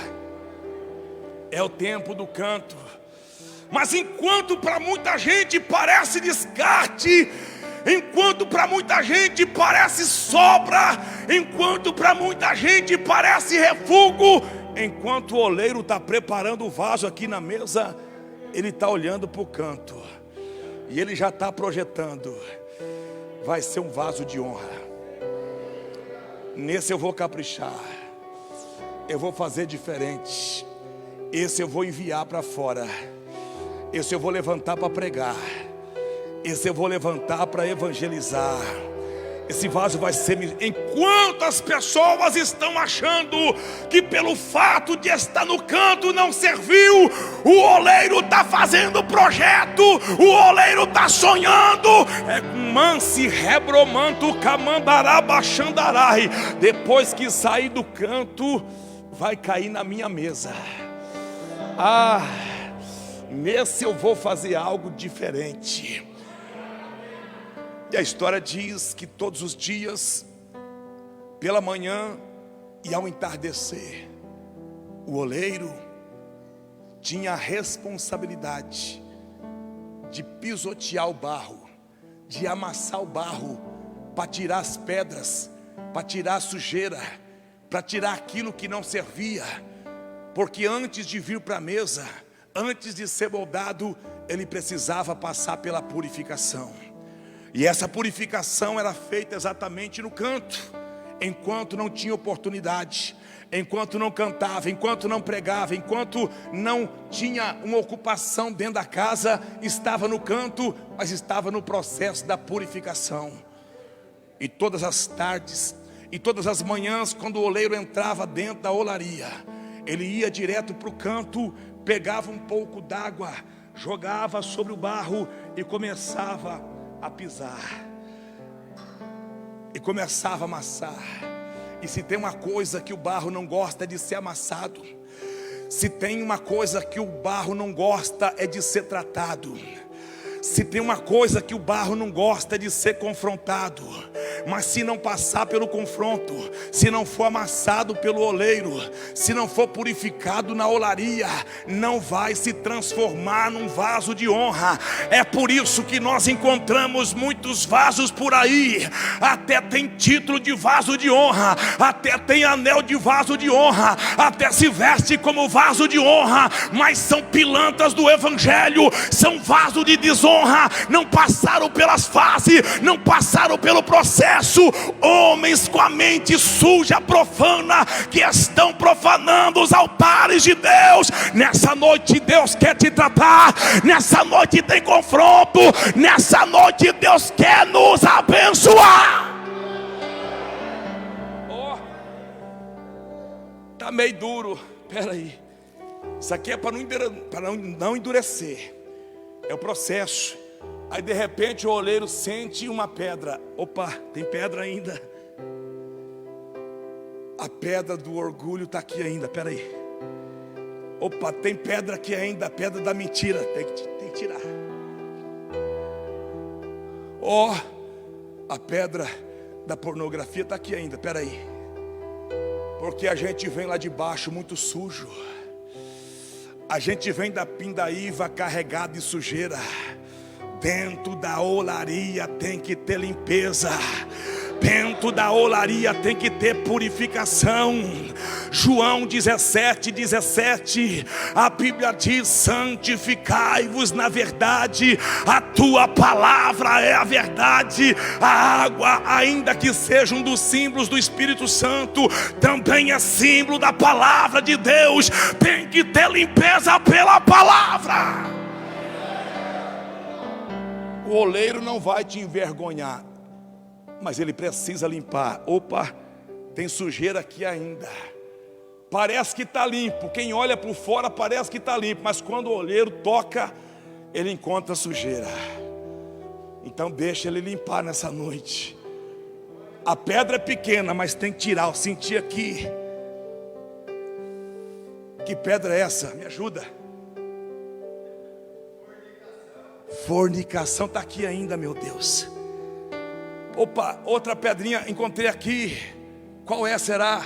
É o tempo do canto. Mas enquanto para muita gente parece descarte, enquanto para muita gente parece sobra, enquanto para muita gente parece refúgio, enquanto o oleiro está preparando o vaso aqui na mesa, ele está olhando para o canto e ele já está projetando: vai ser um vaso de honra. Nesse eu vou caprichar, eu vou fazer diferente. Esse eu vou enviar para fora, esse eu vou levantar para pregar, esse eu vou levantar para evangelizar. Esse vaso vai ser... Enquanto as pessoas estão achando que pelo fato de estar no canto não serviu, o oleiro está fazendo projeto, o oleiro está sonhando. É com mansi rebromanto camandará baixandarai. Depois que sair do canto, vai cair na minha mesa. Nesse eu vou fazer algo diferente. E a história diz que todos os dias, pela manhã e ao entardecer, o oleiro tinha a responsabilidade de pisotear o barro, de amassar o barro, para tirar as pedras, para tirar a sujeira, para tirar aquilo que não servia. Porque antes de vir para a mesa, antes de ser moldado, ele precisava passar pela purificação. E essa purificação era feita exatamente no canto. Enquanto não tinha oportunidade, enquanto não cantava, enquanto não pregava, enquanto não tinha uma ocupação dentro da casa, estava no canto, mas estava no processo da purificação. E todas as tardes e todas as manhãs, quando o oleiro entrava dentro da olaria, ele ia direto para o canto, pegava um pouco d'água, jogava sobre o barro e começava a pisar, e começava a amassar. E se tem uma coisa que o barro não gosta, é de ser amassado. Se tem uma coisa que o barro não gosta, é de ser tratado. Se tem uma coisa que o barro não gosta, é de ser confrontado. Mas se não passar pelo confronto, se não for amassado pelo oleiro, se não for purificado na olaria, não vai se transformar num vaso de honra. É por isso que nós encontramos muitos vasos por aí, até tem título de vaso de honra, até tem anel de vaso de honra, até se veste como vaso de honra, mas são pilantras do evangelho, são vasos de desonra, não passaram pelas fases, não passaram pelo processo, processo, homens com a mente suja, profana, que estão profanando os altares de Deus. Nessa noite Deus quer te tratar, nessa noite tem confronto, nessa noite Deus quer nos abençoar. Tá meio duro, peraí, isso aqui é para não endurecer, é o processo. Aí de repente o oleiro sente uma pedra. Opa, tem pedra ainda. A pedra do orgulho está aqui ainda, peraí. Opa, tem pedra aqui ainda, a pedra da mentira, tem que tirar. A pedra da pornografia está aqui ainda, peraí. Porque a gente vem lá de baixo muito sujo. A gente vem da pindaíba carregado de sujeira. Dentro da olaria tem que ter limpeza. Dentro da olaria tem que ter purificação. João 17:17, a Bíblia diz: santificai-vos na verdade, a tua palavra é a verdade. A água, ainda que seja um dos símbolos do Espírito Santo, também é símbolo da palavra de Deus. Tem que ter limpeza pela palavra. O oleiro não vai te envergonhar, mas ele precisa limpar. Opa, tem sujeira aqui ainda. Parece que está limpo, quem olha por fora parece que está limpo, mas quando o oleiro toca, ele encontra sujeira. Então deixa ele limpar nessa noite. A pedra é pequena, mas tem que tirar. Eu senti aqui. Que pedra é essa? Me ajuda. Fornicação está aqui ainda, meu Deus. Opa, outra pedrinha encontrei aqui. Qual é, será?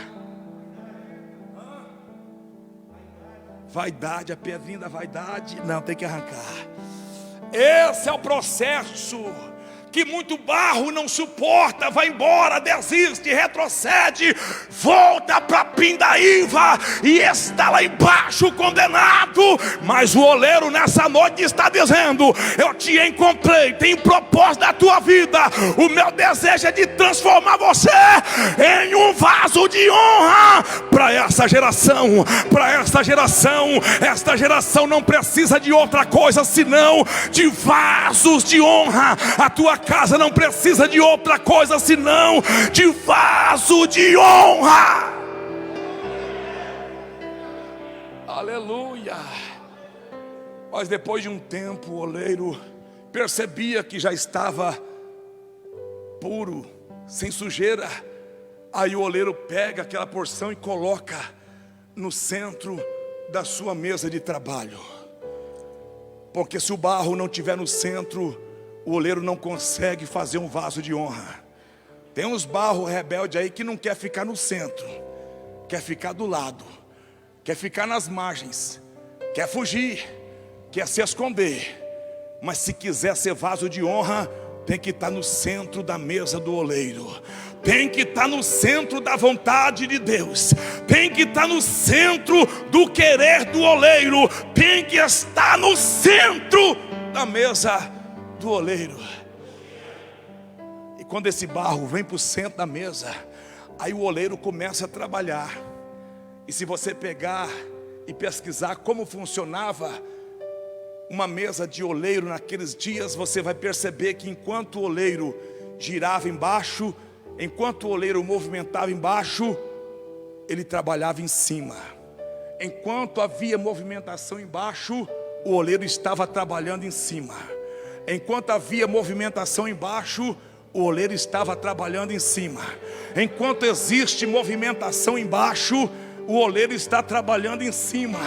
Vaidade, a pedrinha da vaidade. Não, tem que arrancar. Esse é o processo que muito barro não suporta. Vai embora, desiste, retrocede, volta para a pindaíba e está lá embaixo condenado. Mas o oleiro nessa noite está dizendo: eu te encontrei, tenho propósito da tua vida. O meu desejo é de transformar você em um vaso de honra para essa geração. Para essa geração, esta geração não precisa de outra coisa senão de vasos de honra. A tua casa não precisa de outra coisa senão de vaso de honra. Aleluia. Mas depois de um tempo, o oleiro percebia que já estava puro, sem sujeira. Aí o oleiro pega aquela porção e coloca no centro da sua mesa de trabalho. Porque se o barro não estiver no centro, o oleiro não consegue fazer um vaso de honra. Tem uns barros rebeldes aí que não quer ficar no centro, quer ficar do lado, quer ficar nas margens, quer fugir, quer se esconder. Mas se quiser ser vaso de honra, tem que estar no centro da mesa do oleiro. Tem que estar no centro da vontade de Deus. Tem que estar no centro do querer do oleiro. Tem que estar no centro da mesa do oleiro. E quando esse barro vem para o centro da mesa, aí o oleiro começa a trabalhar. E se você pegar e pesquisar como funcionava uma mesa de oleiro naqueles dias, você vai perceber que enquanto o oleiro girava embaixo, enquanto o oleiro movimentava embaixo, ele trabalhava em cima. Enquanto havia movimentação embaixo, o oleiro estava trabalhando em cima. Enquanto havia movimentação embaixo, o oleiro estava trabalhando em cima. Enquanto existe movimentação embaixo, o oleiro está trabalhando em cima.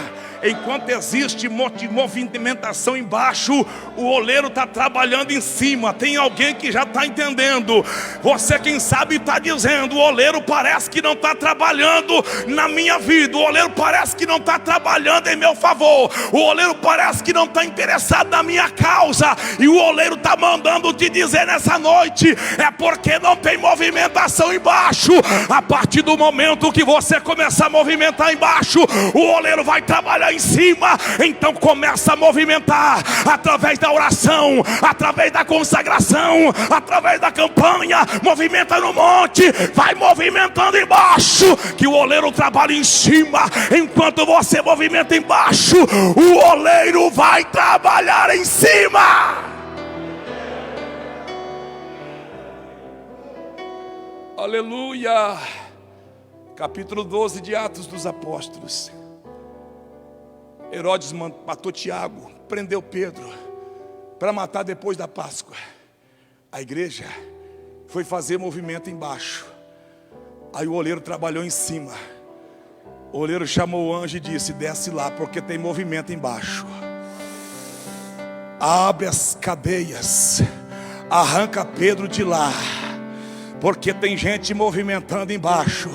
Enquanto existe movimentação embaixo, o oleiro está trabalhando em cima. Tem alguém que já está entendendo. Você, quem sabe, está dizendo: o oleiro parece que não está trabalhando na minha vida. O oleiro parece que não está trabalhando em meu favor. O oleiro parece que não está interessado na minha causa. E o oleiro está mandando te dizer nessa noite: é porque não tem movimentação embaixo. A partir do momento que você começar a movimentar movimentar embaixo, o oleiro vai trabalhar em cima. Então começa a movimentar através da oração, através da consagração, através da campanha. Movimenta no monte, vai movimentando embaixo, que o oleiro trabalha em cima. Enquanto você movimenta embaixo, o oleiro vai trabalhar em cima. Aleluia. Capítulo 12 de Atos dos Apóstolos. Herodes matou Tiago, prendeu Pedro para matar depois da Páscoa. A igreja foi fazer movimento embaixo. Aí o oleiro trabalhou em cima. O oleiro chamou o anjo e disse: desce lá, porque tem movimento embaixo. Abre as cadeias, arranca Pedro de lá, porque tem gente movimentando embaixo.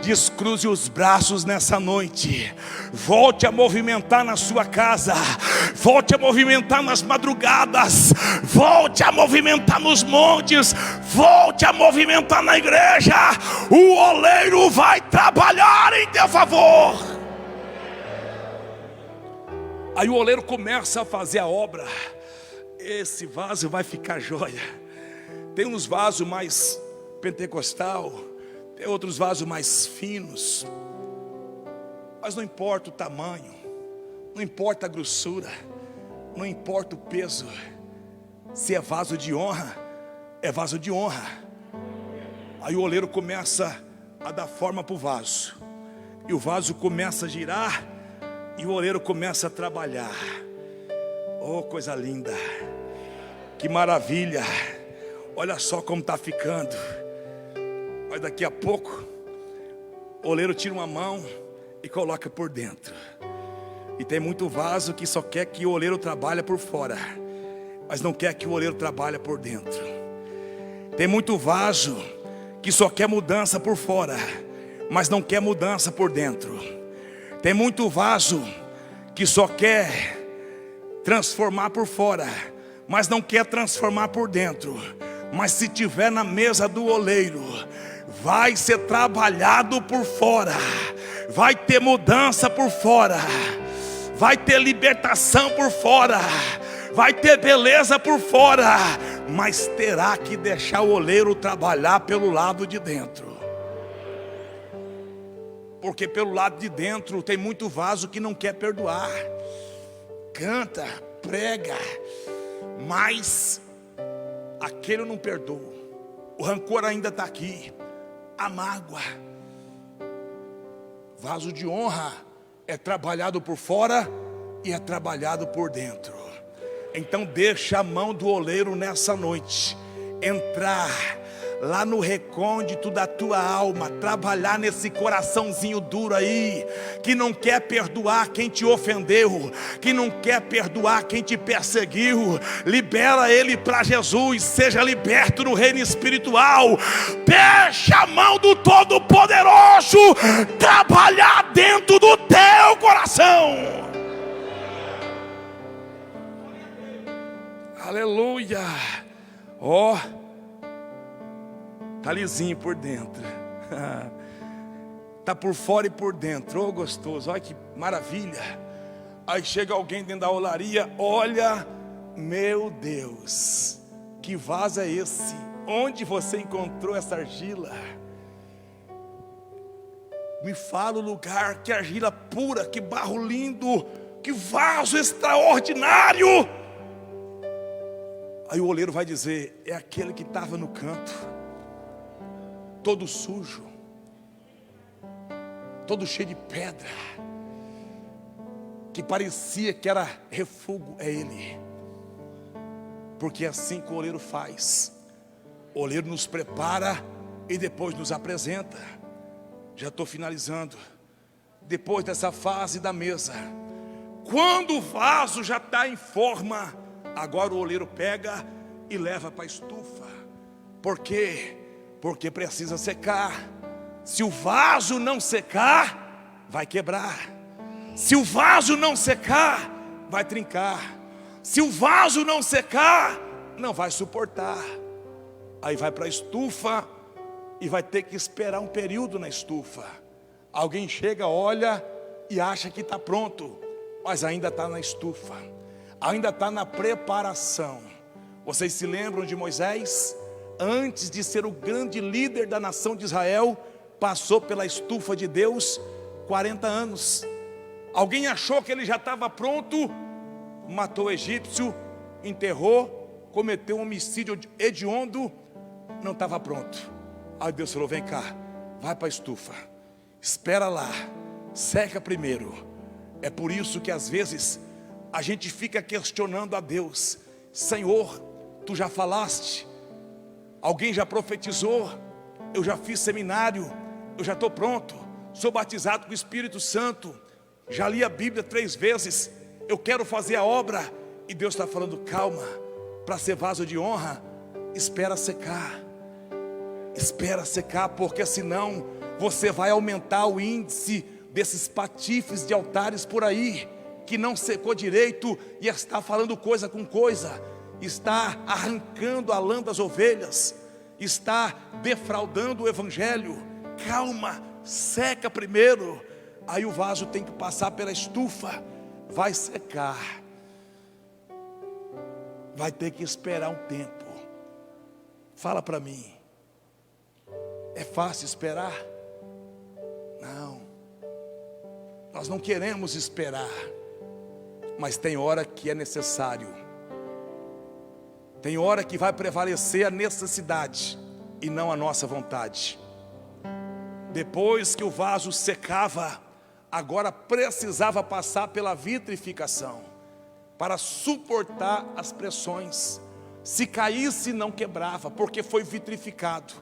Descruze os braços nessa noite. Volte a movimentar na sua casa. Volte a movimentar nas madrugadas. Volte a movimentar nos montes. Volte a movimentar na igreja. O oleiro vai trabalhar em teu favor. Aí o oleiro começa a fazer a obra. Esse vaso vai ficar joia. Tem uns vasos mais pentecostal, tem outros vasos mais finos, mas não importa o tamanho, não importa a grossura, não importa o peso. Se é vaso de honra, é vaso de honra. Aí o oleiro começa a dar forma para o vaso, e o vaso começa a girar, e o oleiro começa a trabalhar. Oh, coisa linda, que maravilha. Olha só como está ficando. Mas daqui a pouco o oleiro tira uma mão e coloca por dentro. E tem muito vaso que só quer que o oleiro trabalhe por fora, mas não quer que o oleiro trabalhe por dentro. Tem muito vaso que só quer mudança por fora, mas não quer mudança por dentro. Tem muito vaso que só quer transformar por fora, mas não quer transformar por dentro. Mas se tiver na mesa do oleiro, vai ser trabalhado por fora, vai ter mudança por fora, vai ter libertação por fora, vai ter beleza por fora, mas terá que deixar o oleiro trabalhar pelo lado de dentro. Porque pelo lado de dentro tem muito vaso que não quer perdoar. Canta, prega, mas aquele não perdoa. O rancor ainda está aqui. A mágoa. Vaso de honra é trabalhado por fora e é trabalhado por dentro. Então deixa a mão do oleiro nessa noite entrar lá no recôndito da tua alma, trabalhar nesse coraçãozinho duro aí, que não quer perdoar quem te ofendeu, que não quer perdoar quem te perseguiu. Libera ele para Jesus, seja liberto no reino espiritual. Deixa a mão do Todo-Poderoso trabalhar dentro do teu coração. Aleluia. Ó, tá lisinho por dentro. Tá por fora e por dentro. Oh, gostoso, olha que maravilha. Aí chega alguém dentro da olaria. Olha, meu Deus, que vaso é esse? Onde você encontrou essa argila? Me fala o lugar. Que argila pura, que barro lindo, que vaso extraordinário. Aí o oleiro vai dizer: é aquele que estava no canto, todo sujo, todo cheio de pedra, que parecia que era refúgio. É ele. Porque é assim que o oleiro faz. O oleiro nos prepara e depois nos apresenta. Já estou finalizando. Depois dessa fase da mesa, quando o vaso já está em forma, agora o oleiro pega e leva para a estufa. Por quê? Porque precisa secar. Se o vaso não secar, vai quebrar. Se o vaso não secar, vai trincar. Se o vaso não secar, não vai suportar. Aí vai para a estufa e vai ter que esperar um período na estufa. Alguém chega, olha e acha que está pronto, mas ainda está na estufa, ainda está na preparação. Vocês se lembram de Moisés? Antes de ser o grande líder da nação de Israel, passou pela estufa de Deus 40 anos. Alguém achou que ele já estava pronto, matou o egípcio, enterrou, cometeu um homicídio hediondo, não estava pronto. Aí Deus falou: vem cá, vai para a estufa, espera lá, seca primeiro. É por isso que às vezes a gente fica questionando a Deus: Senhor, tu já falaste? Alguém já profetizou? Eu já fiz seminário, eu já estou pronto, sou batizado com o Espírito Santo, já li a Bíblia 3 vezes, eu quero fazer a obra. E Deus está falando: calma, para ser vaso de honra, espera secar, porque senão você vai aumentar o índice desses patifes de altares por aí, que não secou direito e está falando coisa com coisa, está arrancando a lã das ovelhas, está defraudando o evangelho. Calma, seca primeiro. Aí o vaso tem que passar pela estufa, vai secar, vai ter que esperar um tempo. Fala para mim, é fácil esperar? Não, nós não queremos esperar, mas tem hora que é necessário. Tem hora que vai prevalecer a necessidade e não a nossa vontade. Depois que o vaso secava, agora precisava passar pela vitrificação, para suportar as pressões. Se caísse, não quebrava, porque foi vitrificado.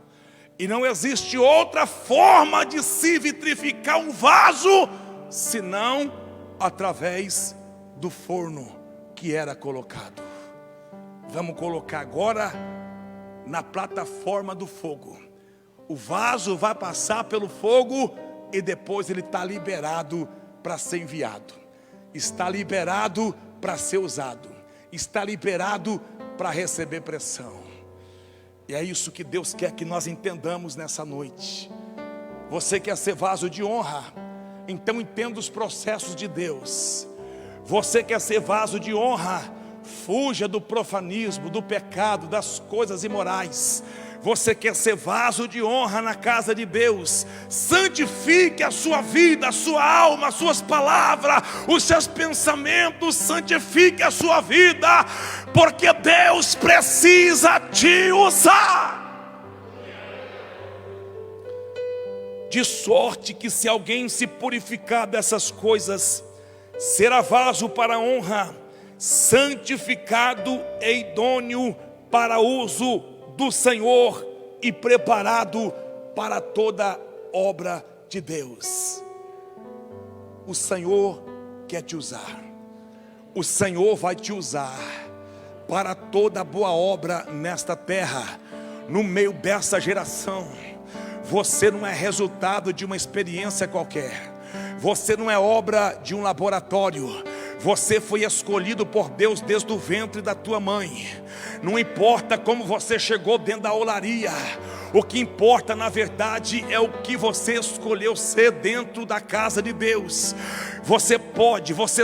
E não existe outra forma de se vitrificar um vaso, senão através do forno que era colocado. Vamos colocar agora na plataforma do fogo. O vaso vai passar pelo fogo e depois ele está liberado para ser enviado. Está liberado para ser usado. Está liberado para receber pressão. E é isso que Deus quer que nós entendamos nessa noite. Você quer ser vaso de honra? Então entenda os processos de Deus. Você quer ser vaso de honra? Fuja do profanismo, do pecado, das coisas imorais. Você quer ser vaso de honra na casa de Deus? Santifique a sua vida, a sua alma, as suas palavras, os seus pensamentos. Santifique a sua vida, porque Deus precisa te usar. De sorte que se alguém se purificar dessas coisas, será vaso para honra, santificado e idôneo para uso do Senhor e preparado para toda obra de Deus. O Senhor quer te usar. O Senhor vai te usar para toda boa obra nesta terra, no meio dessa geração. Você não é resultado de uma experiência qualquer. Você não é obra de um laboratório. Você foi escolhido por Deus desde o ventre da tua mãe. Não importa como você chegou dentro da olaria. O que importa na verdade é o que você escolheu ser dentro da casa de Deus. Você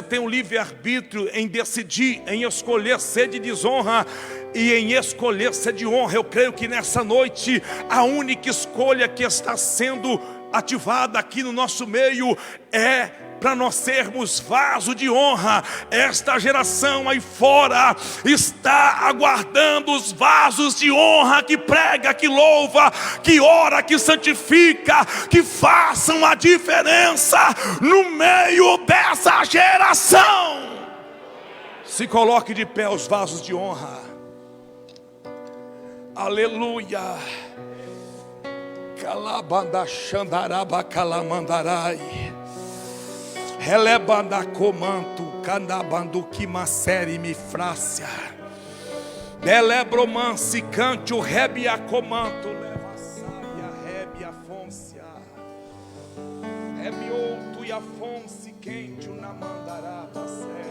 tem um livre-arbítrio em decidir, em escolher ser de desonra e em escolher ser de honra. Eu creio que nessa noite a única escolha que está sendo ativada aqui no nosso meio é para nós sermos vaso de honra. Esta geração aí fora está aguardando os vasos de honra que prega, que louva, que ora, que santifica, que façam a diferença no meio dessa geração. Se coloque de pé os vasos de honra. Aleluia. Calabanda xandaraba calamandarai. Relebanda comanto, candabando quimaseri me frácia. Delebromansi cante o rebia comanto, leva saia, rebia fôncia. Rebioto e afonse quente o namandaraba sé.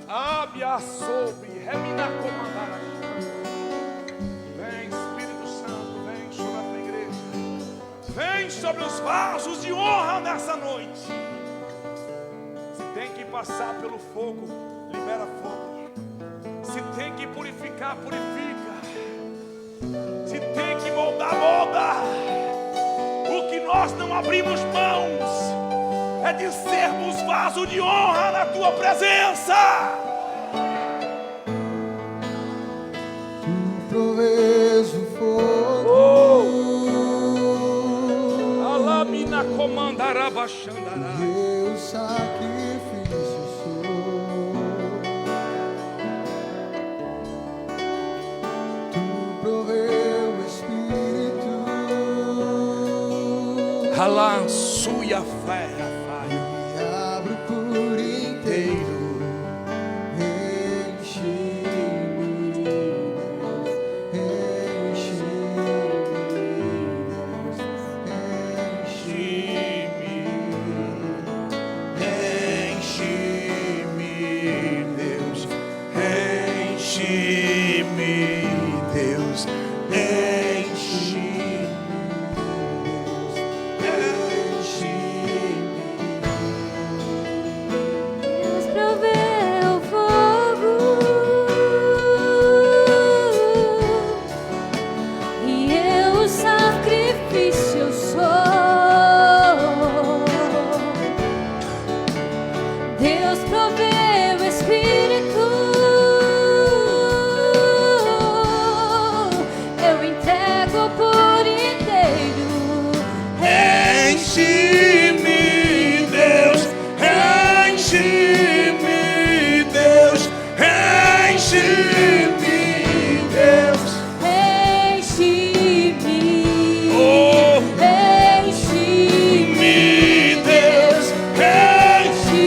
Abia sobre, remina comandará. Vem Espírito Santo, vem sobre a tua igreja. Vem sobre sobre os vasos de honra nessa noite. Se tem que passar pelo fogo, libera fogo. Se tem que purificar, purifica. Se tem que moldar, molda. O que nós não abrimos mãos é de sermos vaso de honra na tua presença. Tu provês o fogo. Alamina comandará baixandará. Teu sacrifício sou. Tu proveu o Espírito. Alá, suia fé. Me abro por inteiro. Enche-me, Deus. Enche-me, Deus. Enche-me. Deus proveu o fogo e eu o sacrifício sou. Deus proveu o Espírito, eu entrego por inteiro. Enche-me, Deus. Enche-me, Deus. Enche-me, Deus. Enche-me, Oh, enche-me, me, Deus.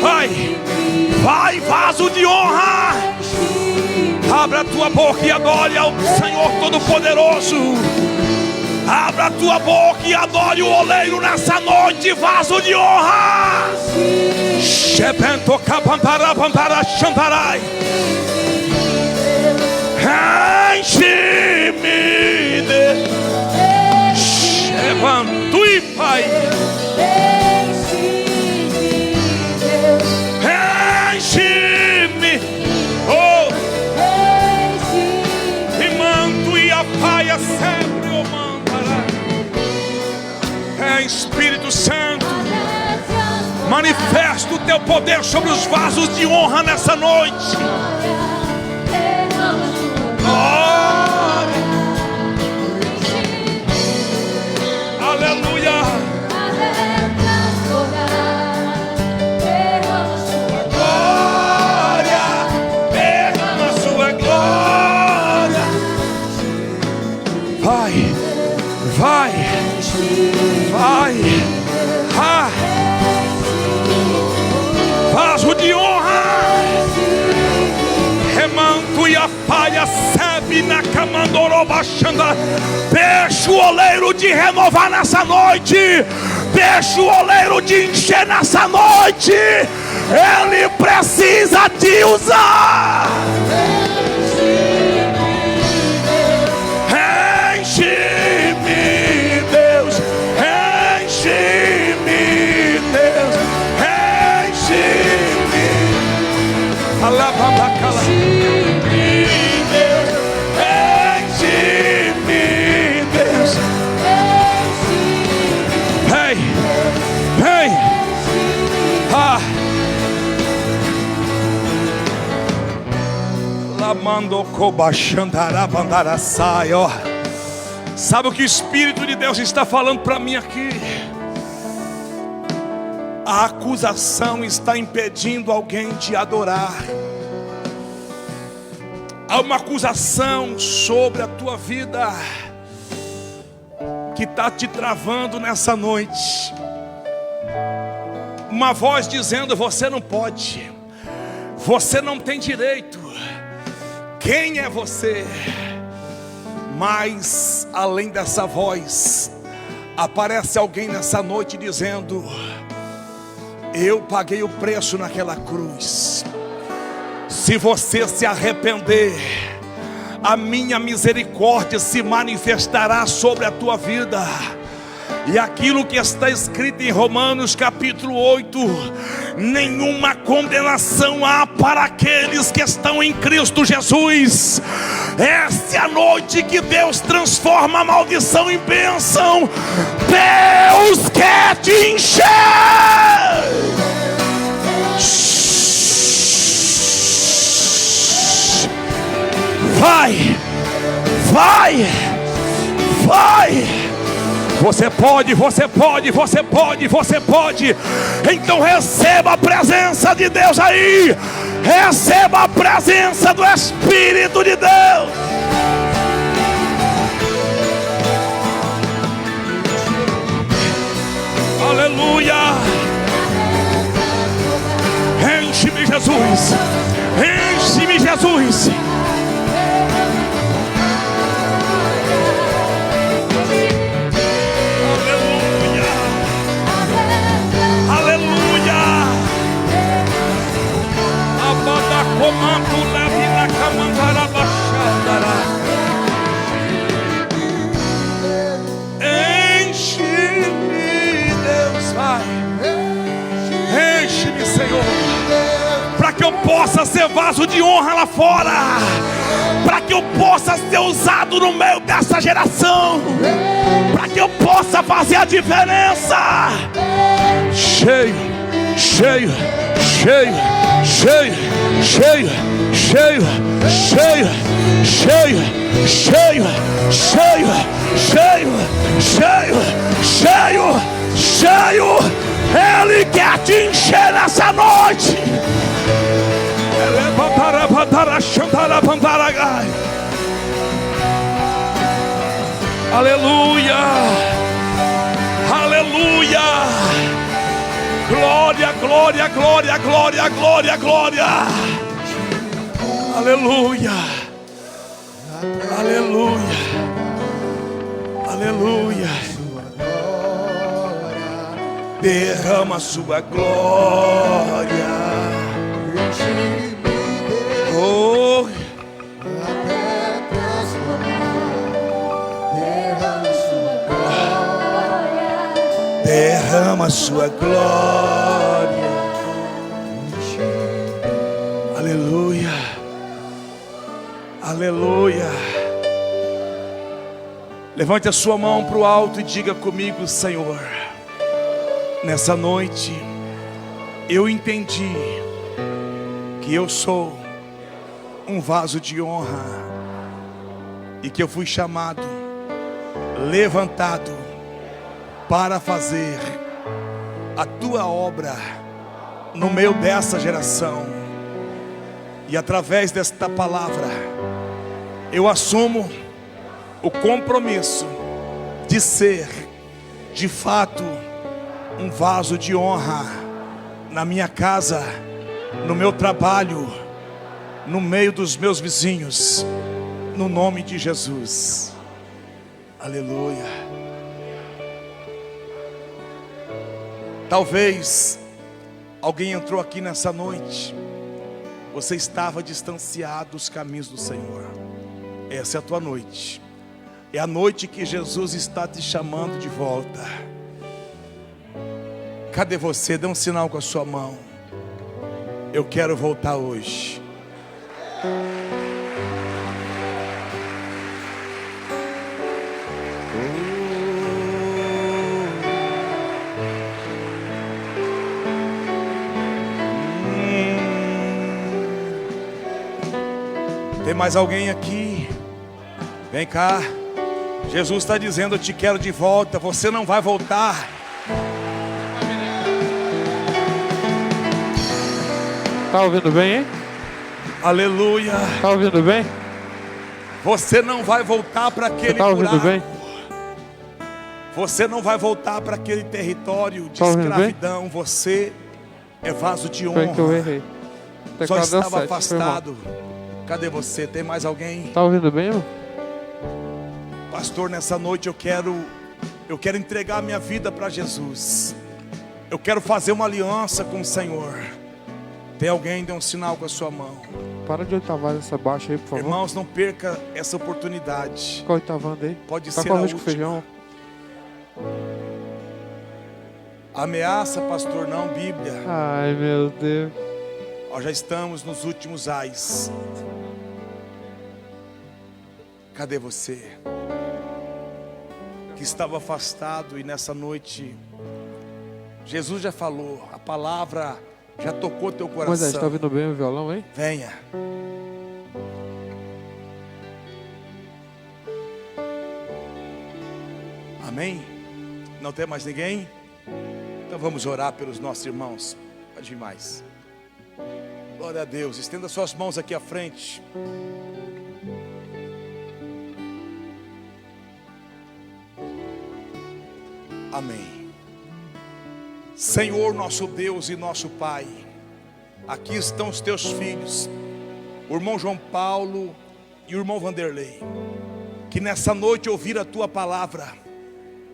Vai, vai, vaso de honra. Abra a tua boca e adore ao Senhor Todo-Poderoso. Abra a tua boca e adore o oleiro nessa noite, vaso de honra. Shebento kapampara pampara shantarai. Enche-me, Deus. Shebantui, Pai. Enche-me. Oh, e manto e a paia sempre o mandará. Espírito Santo, manifesta o teu poder sobre os vasos de honra nessa noite. Glória. Aleluia. Glória. Derrama sua glória. Vai, vai, vai. Ah. Vaso de honra. Remanto e a palha sebe na camandoroba xanda. Deixa o oleiro de renovar nessa noite. Deixa o oleiro de encher nessa noite. Ele precisa te usar. Enche-me, Deus. Enche-me, Deus. Enche-me. Alababacala. Enche-me, Deus. Enche-me, Deus. Vem, vem. Ah. Lamando cobachandará bandara sai, ó. Sabe o que o Espírito de Deus está falando para mim aqui? A acusação está impedindo alguém de adorar. Há uma acusação sobre a tua vida que está te travando nessa noite. Uma voz dizendo: você não pode, você não tem direito. Quem é você? Mas além dessa voz, aparece alguém nessa noite dizendo: eu paguei o preço naquela cruz. Se você se arrepender, a minha misericórdia se manifestará sobre a tua vida. E aquilo que está escrito em Romanos capítulo 8: nenhuma condenação há para aqueles que estão em Cristo Jesus. Esta é a noite que Deus transforma a maldição em bênção. Deus quer te encher. Vai, vai, vai. Você pode, você pode, você pode, você pode. Então receba a presença de Deus aí. Receba a presença do Espírito de Deus. Aleluia. Enche-me, Jesus. Enche-me, Jesus. Comando na vida camandara baixandara. Enche-me, Deus, vai. Enche-me, Senhor, para que eu possa ser vaso de honra lá fora, para que eu possa ser usado no meio dessa geração, para que eu possa fazer a diferença. Cheio, cheio, cheio, cheio, cheio, cheio, cheio, cheio, cheio, cheio, cheio, cheio, cheio, cheio. Ele quer te encher nessa noite. Aleluia, aleluia. Glória, glória, glória, glória, glória, glória. Aleluia. Aleluia. Aleluia. Derrama a sua glória. Oh. Derrama a sua glória. Aleluia. Aleluia. Levante a sua mão para o alto e diga comigo: Senhor, nessa noite eu entendi que eu sou um vaso de honra e que eu fui chamado, levantado para fazer a tua obra no meio dessa geração. E através desta palavra eu assumo o compromisso de ser de fato um vaso de honra na minha casa, no meu trabalho, no meio dos meus vizinhos, no nome de Jesus. Aleluia. Talvez alguém entrou aqui nessa noite, você estava distanciado dos caminhos do Senhor. Essa é a tua noite. É a noite que Jesus está te chamando de volta. Cadê você? Dê um sinal com a sua mão. Eu quero voltar hoje. Tem mais alguém aqui? Vem cá. Jesus está dizendo: eu te quero de volta. Você não vai voltar. Tá ouvindo bem, hein? Aleluia. Tá ouvindo bem? Você não vai voltar para aquele Tá ouvindo buraco. bem? Você não vai voltar para aquele território de Tá ouvindo escravidão. Você é vaso de Foi que eu honra. errei. O Só teclado deu estava 7, foi mal. afastado. Cadê você? Tem mais alguém? Tá ouvindo bem, irmão? Pastor, nessa noite eu quero entregar minha vida para Jesus. Eu quero fazer uma aliança com o Senhor. Tem alguém? Dê um sinal com a sua mão. Para de oitavar essa baixa aí, por favor. Irmãos, não perca essa oportunidade. Fica oitavando aí. Pode Tá ser com a arroz com última. feijão. Ameaça, pastor, não, Bíblia. Ai, meu Deus. Nós já estamos nos últimos ais. Cadê você? Que estava afastado e nessa noite Jesus já falou, a palavra já tocou teu coração. Moisés, está ouvindo bem o violão, hein? Venha. Amém? Não tem mais ninguém? Então vamos orar pelos nossos irmãos. Pode ir mais. Glória a Deus. Estenda suas mãos aqui à frente. Amém. Senhor, nosso Deus e nosso Pai, aqui estão os teus filhos, o irmão João Paulo e o irmão Vanderlei, que nessa noite ouviram a tua palavra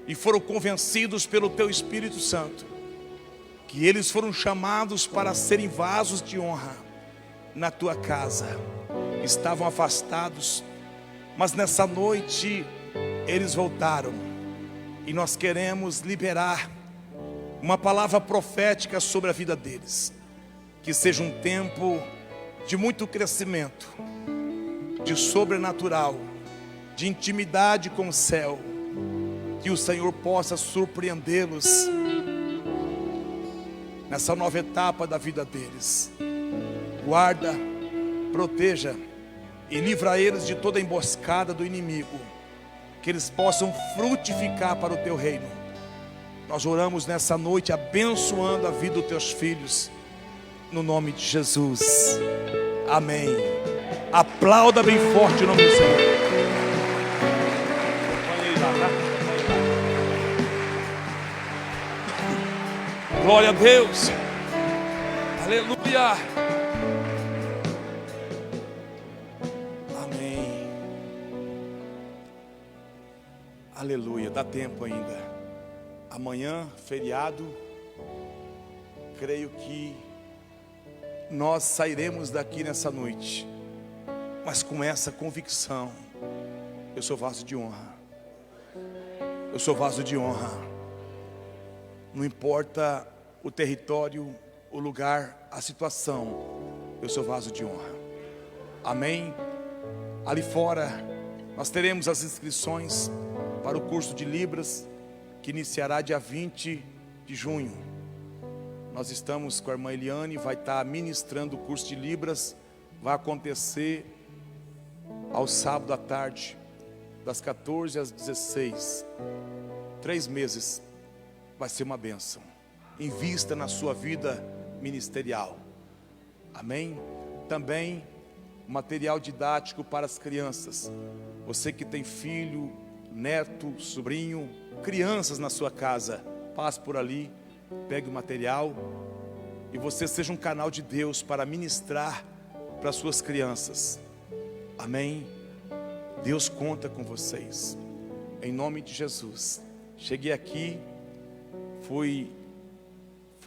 e foram convencidos pelo teu Espírito Santo, que eles foram chamados para serem vasos de honra na tua casa. Estavam afastados, mas nessa noite eles voltaram, e nós queremos liberar uma palavra profética sobre a vida deles. Que seja um tempo de muito crescimento, de sobrenatural, de intimidade com o céu. Que o Senhor possa surpreendê-los nessa nova etapa da vida deles. Guarda, proteja e livra eles de toda emboscada do inimigo. Que eles possam frutificar para o teu reino. Nós oramos nessa noite abençoando a vida dos teus filhos, no nome de Jesus. Amém. Aplauda bem forte o nome do Senhor. Glória a Deus. Aleluia. Amém. Aleluia. Dá tempo ainda. Amanhã, feriado, creio que nós sairemos daqui nessa noite, mas com essa convicção: eu sou vaso de honra, eu sou vaso de honra. Não importa o território, o lugar, a situação, eu sou vaso de honra. Amém? Ali fora nós teremos as inscrições para o curso de Libras, que iniciará dia 20 de junho. Nós estamos com a irmã Eliane, vai estar ministrando o curso de Libras. Vai acontecer ao sábado à tarde, das 14 às 16. 3 meses, vai ser uma bênção. Invista na sua vida ministerial. Amém? Também material didático para as crianças. Você que tem filho, neto, sobrinho, crianças na sua casa, passe por ali, pegue o material e você seja um canal de Deus para ministrar para suas crianças. Amém? Deus conta com vocês, em nome de Jesus. Cheguei aqui, fui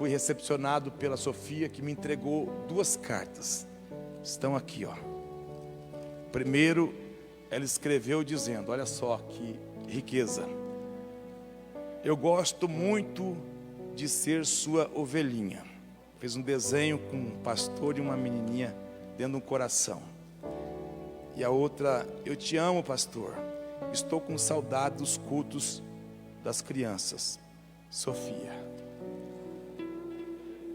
recepcionado pela Sofia, que me entregou 2 cartas. Estão aqui, ó. Primeiro, ela escreveu dizendo: olha só que riqueza. Eu gosto muito de ser sua ovelhinha. Fez um desenho com um pastor e uma menininha dentro de um coração. E a outra: eu te amo, pastor. Estou com saudade dos cultos das crianças. Sofia.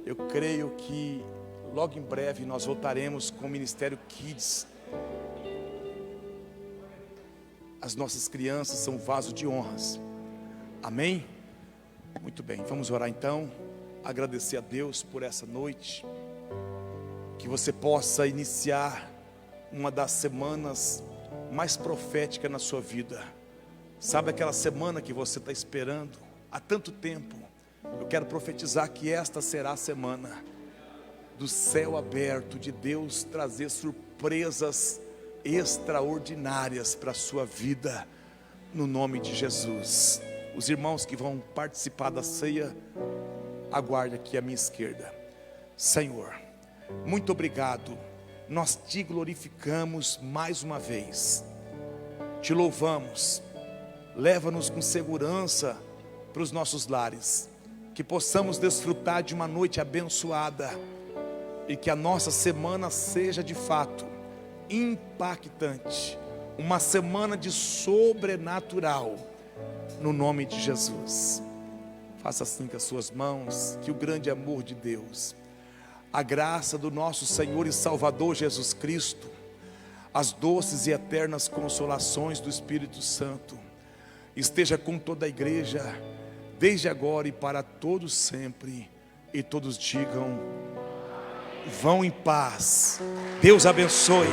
Eu creio que logo em breve nós voltaremos com o Ministério Kids. As nossas crianças são vaso de honras. Amém? Muito bem, vamos orar então. Agradecer a Deus por essa noite. Que você possa iniciar uma das semanas mais proféticas na sua vida. Sabe aquela semana que você está esperando há tanto tempo? Eu quero profetizar que esta será a semana do céu aberto, de Deus trazer surpresas extraordinárias para a sua vida, no nome de Jesus. Os irmãos que vão participar da ceia, aguarde aqui à minha esquerda. Senhor, muito obrigado. Nós te glorificamos mais uma vez. Te louvamos. Leva-nos com segurança para os nossos lares. que possamos desfrutar de uma noite abençoada e que a nossa semana seja de fato impactante, uma semana de sobrenatural, no nome de Jesus. Faça assim com as suas mãos, que o grande amor de Deus, a graça do nosso Senhor e Salvador Jesus Cristo, as doces e eternas consolações do Espírito Santo esteja com toda a igreja, desde agora e para todos sempre. E todos digam: vão em paz. Deus abençoe.